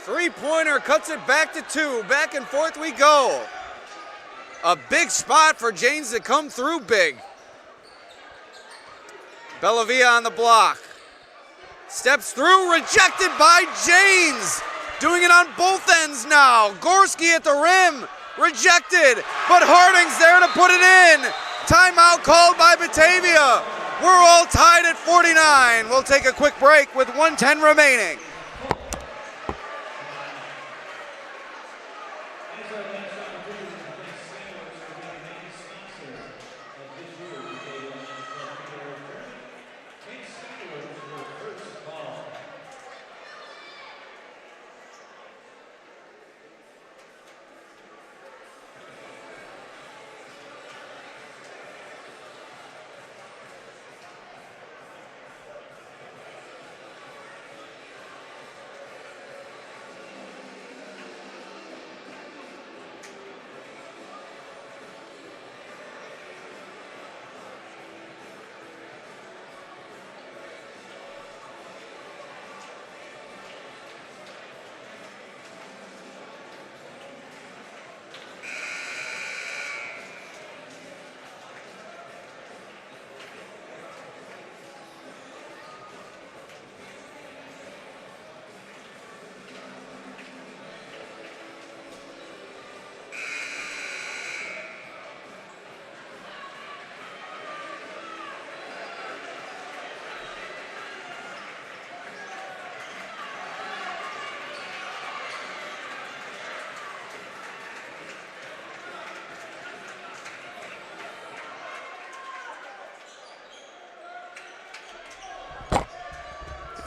3-pointer cuts it back to 2. Back and forth we go. A big spot for Janes to come through big. Batavia on the block. Steps through, rejected by Janes. Doing it on both ends now. Gorski at the rim, rejected, but Harding's there to put it in. Timeout called by Batavia. We're all tied at 49. We'll take a quick break with 1:10 remaining.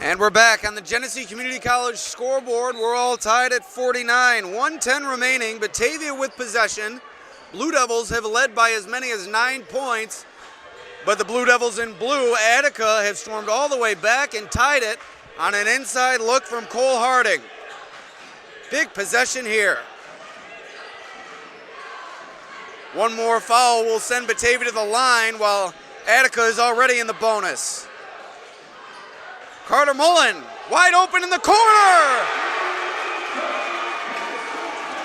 And we're back on the Genesee Community College scoreboard. We're all tied at 49. 1:10 remaining. Batavia with possession. Blue Devils have led by as many as 9 points. But the Blue Devils in blue, Attica, have stormed all the way back and tied it on an inside look from Cole Harding. Big possession here. One more foul will send Batavia to the line while Attica is already in the bonus. Carter Mullen, wide open in the corner.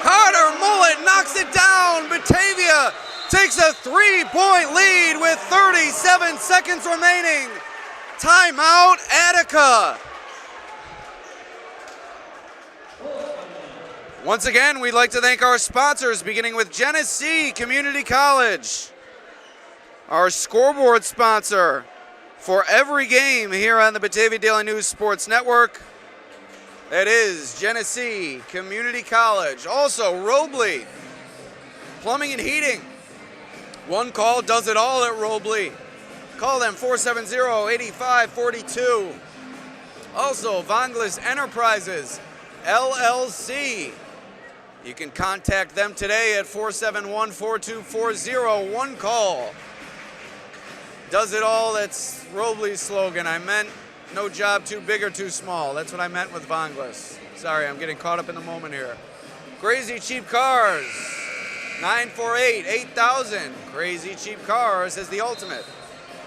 Carter Mullen knocks it down. Batavia takes a 3-point lead with 37 seconds remaining. Timeout, Attica. Once again, we'd like to thank our sponsors, beginning with Genesee Community College, our scoreboard sponsor for every game here on the Batavia Daily News Sports Network. That is Genesee Community College. Also, Robley Plumbing and Heating. One call does it all at Robley. Call them 470-8542. Also, Vonglis Enterprises, LLC. You can contact them today at 471-4240. One call does it all. That's Robley's slogan. I meant no job too big or too small. That's what I meant with Vonglis. Sorry, I'm getting caught up in the moment here. Crazy Cheap Cars, 948-8000. Crazy Cheap Cars is the ultimate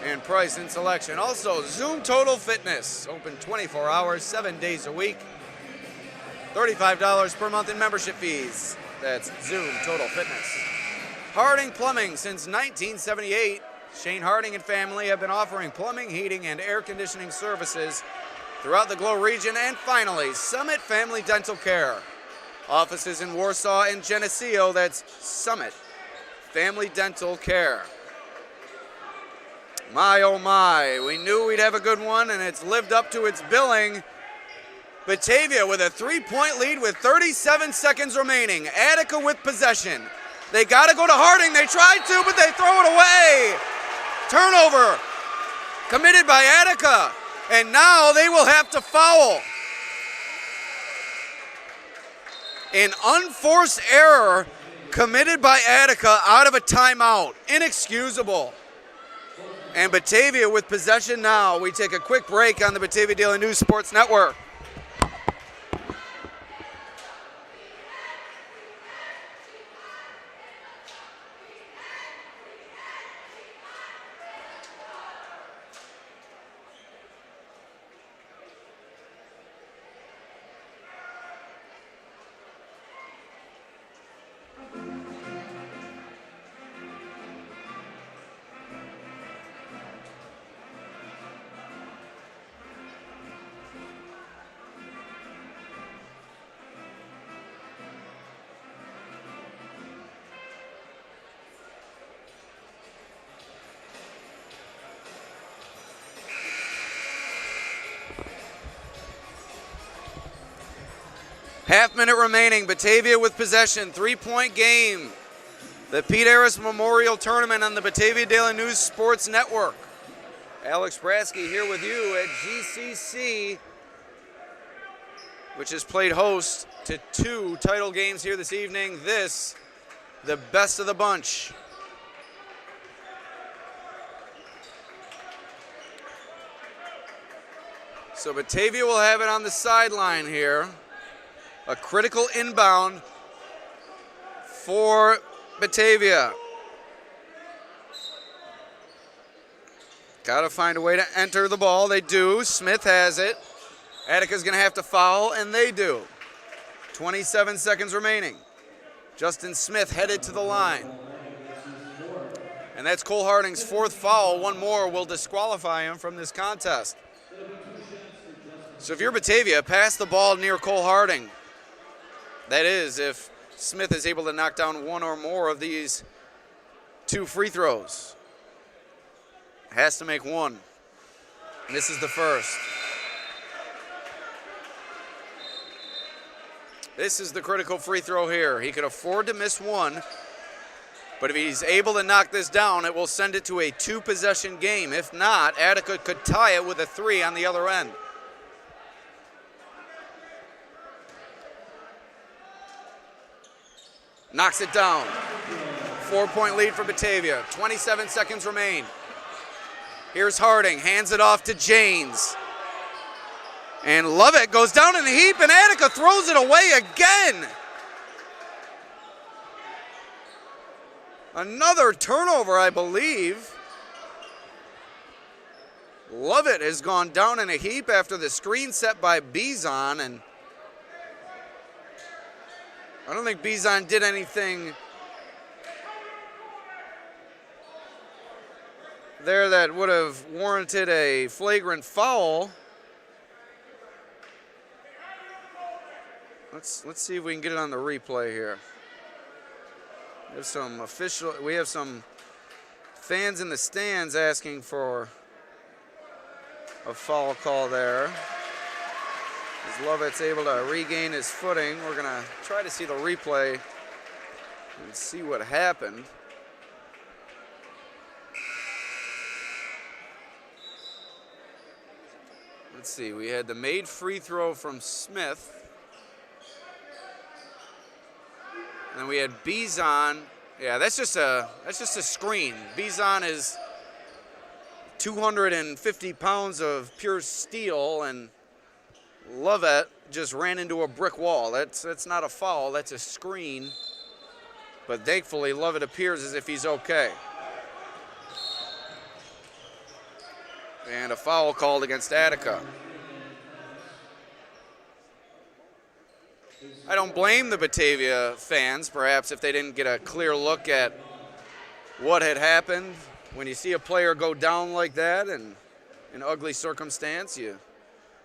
in price and selection. Also, Zoom Total Fitness, open 24 hours, 7 days a week. $35 per month in membership fees. That's Zoom Total Fitness. Harding Plumbing since 1978. Shane Harding and family have been offering plumbing, heating, and air conditioning services throughout the Glow region. And finally, Summit Family Dental Care. Offices in Warsaw and Geneseo. That's Summit Family Dental Care. My, oh my, we knew we'd have a good one, and it's lived up to its billing. Batavia with a 3-point lead with 37 seconds remaining. Attica with possession. They got to go to Harding. They tried to, but they throw it away. Turnover committed by Attica, and now they will have to foul. An unforced error committed by Attica out of a timeout. Inexcusable. And Batavia with possession now. We take a quick break on the Batavia Daily News Sports Network. Half-minute remaining. Batavia with possession. 3-point game. The Pete ARRAS Memorial Tournament on the Batavia Daily News Sports Network. Alex Brasky here with you at GCC, which has played host to 2 title games here this evening. This, the best of the bunch. So Batavia will have it on the sideline here. A critical inbound for Batavia. Got to find a way to enter the ball. They do. Smith has it. Attica's going to have to foul, and they do. 27 seconds remaining. Justin Smith headed to the line. And that's Cole Harding's 4th foul. One more will disqualify him from this contest. So if you're Batavia, pass the ball near Cole Harding. That is, if Smith is able to knock down one or more of these 2 free throws. Has to make one. And this is the first. This is the critical free throw here. He could afford to miss one, but if he's able to knock this down, it will send it to a 2-possession game. If not, Attica could tie it with a 3 on the other end. knocks it down. 4-point lead for Batavia. 27 seconds remain. Here's Harding, hands it off to Janes. And Lovett goes down in the heap, and Attica throws it away again. Another turnover, I believe. Lovett has gone down in a heap after the screen set by Bizon, and I don't think Bizon did anything there that would have warranted a flagrant foul. Let's see if we can get it on the replay here. We have some fans in the stands asking for a foul call there. As Lovett's able to regain his footing, we're gonna try to see the replay and see what happened. Let's see, we had the made free throw from Smith. And then we had Bizon. Yeah, that's just a screen. Bizon is 250 pounds of pure steel, and Lovett just ran into a brick wall. That's not a foul, that's a screen. But thankfully, Lovett appears as if he's okay. And a foul called against Attica. I don't blame the Batavia fans, perhaps, if they didn't get a clear look at what had happened. When you see a player go down like that in an ugly circumstance, you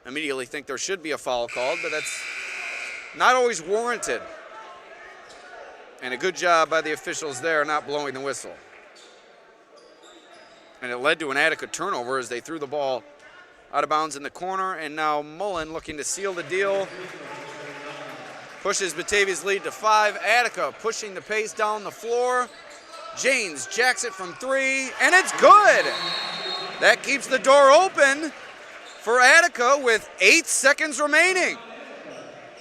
immediately think there should be a foul called, but that's not always warranted. And a good job by the officials there not blowing the whistle. And it led to an Attica turnover as they threw the ball out of bounds in the corner, and now Mullen looking to seal the deal. Pushes Batavia's lead to 5. Attica pushing the pace down the floor. Janes jacks it from 3, and it's good. That keeps the door open for Attica with 8 seconds remaining.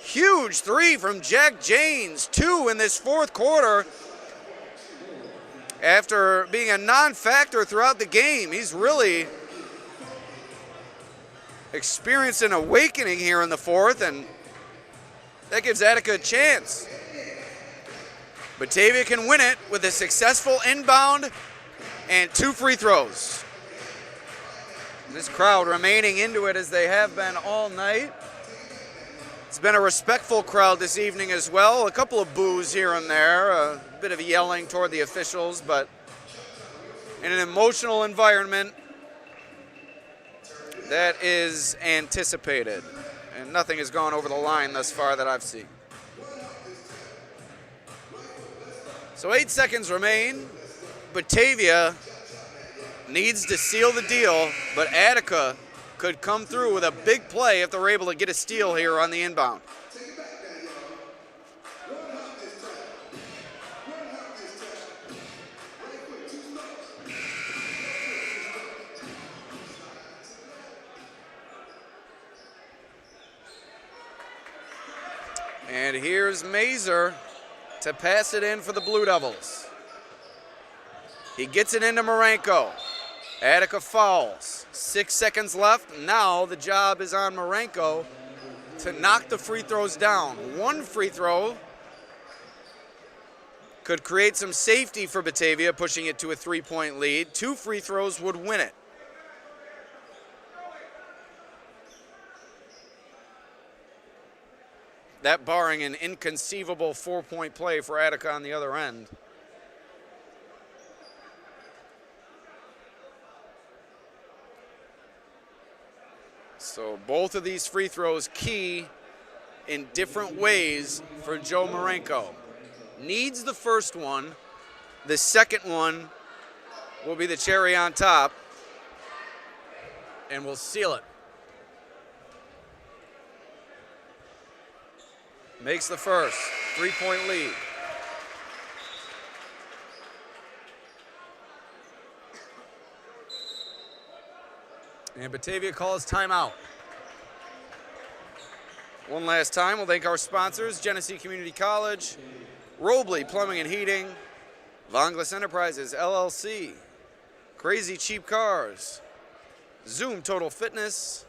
Huge 3 from Jack Janes, 2 in this fourth quarter. After being a non-factor throughout the game, he's really experienced an awakening here in the fourth, and that gives Attica a chance. Batavia can win it with a successful inbound and 2 free throws. This crowd remaining into it as they have been all night. It's been a respectful crowd this evening as well. A couple of boos here and there, a bit of yelling toward the officials, but in an emotional environment that is anticipated. And nothing has gone over the line thus far that I've seen. So 8 seconds remain. Batavia needs to seal the deal, but Attica could come through with a big play if they're able to get a steal here on the inbound. And here's Mazer to pass it in for the Blue Devils. He gets it into Marenko. Attica fouls. 6 seconds left. Now the job is on Marenko to knock the free throws down. 1 free throw could create some safety for Batavia, pushing it to a 3-point lead. 2 free throws would win it. That barring an inconceivable 4-point play for Attica on the other end. So both of these free throws key in different ways for Joe Marenko. Needs the first one. The second one will be the cherry on top, and will seal it. Makes the first 3-point lead. And Batavia calls timeout. One last time, we'll thank our sponsors, Genesee Community College, Robley Plumbing and Heating, Vonglas Enterprises LLC, Crazy Cheap Cars, Zoom Total Fitness,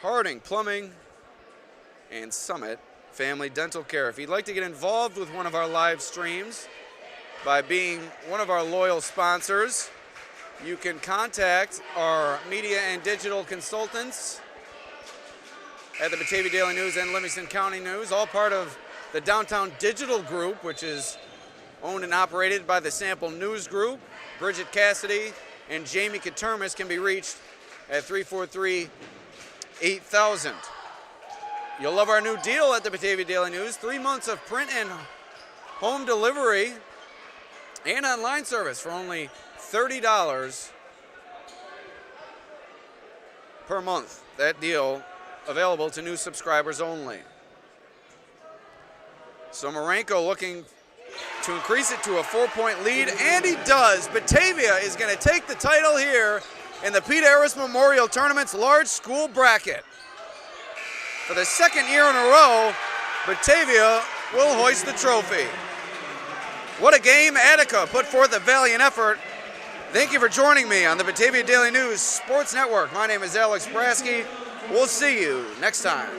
Harding Plumbing, and Summit Family Dental Care. If you'd like to get involved with one of our live streams by being one of our loyal sponsors, you can contact our media and digital consultants at the Batavia Daily News and Livingston County News, all part of the Downtown Digital Group, which is owned and operated by the Sample News Group. Bridget Cassidy and Jamie Katermis can be reached at 343-8000. You'll love our new deal at the Batavia Daily News. 3 months of print and home delivery and online service for only $30 per month. That deal available to new subscribers only. So Marenko looking to increase it to a 4-point lead, and he does. Batavia is going to take the title here in the Pete ARRAS Memorial Tournament's large school bracket. For the second year in a row, Batavia will hoist the trophy. What a game. Attica put forth a valiant effort. Thank you for joining me on the Batavia Daily News Sports Network. My name is Alex Brasky. We'll see you next time.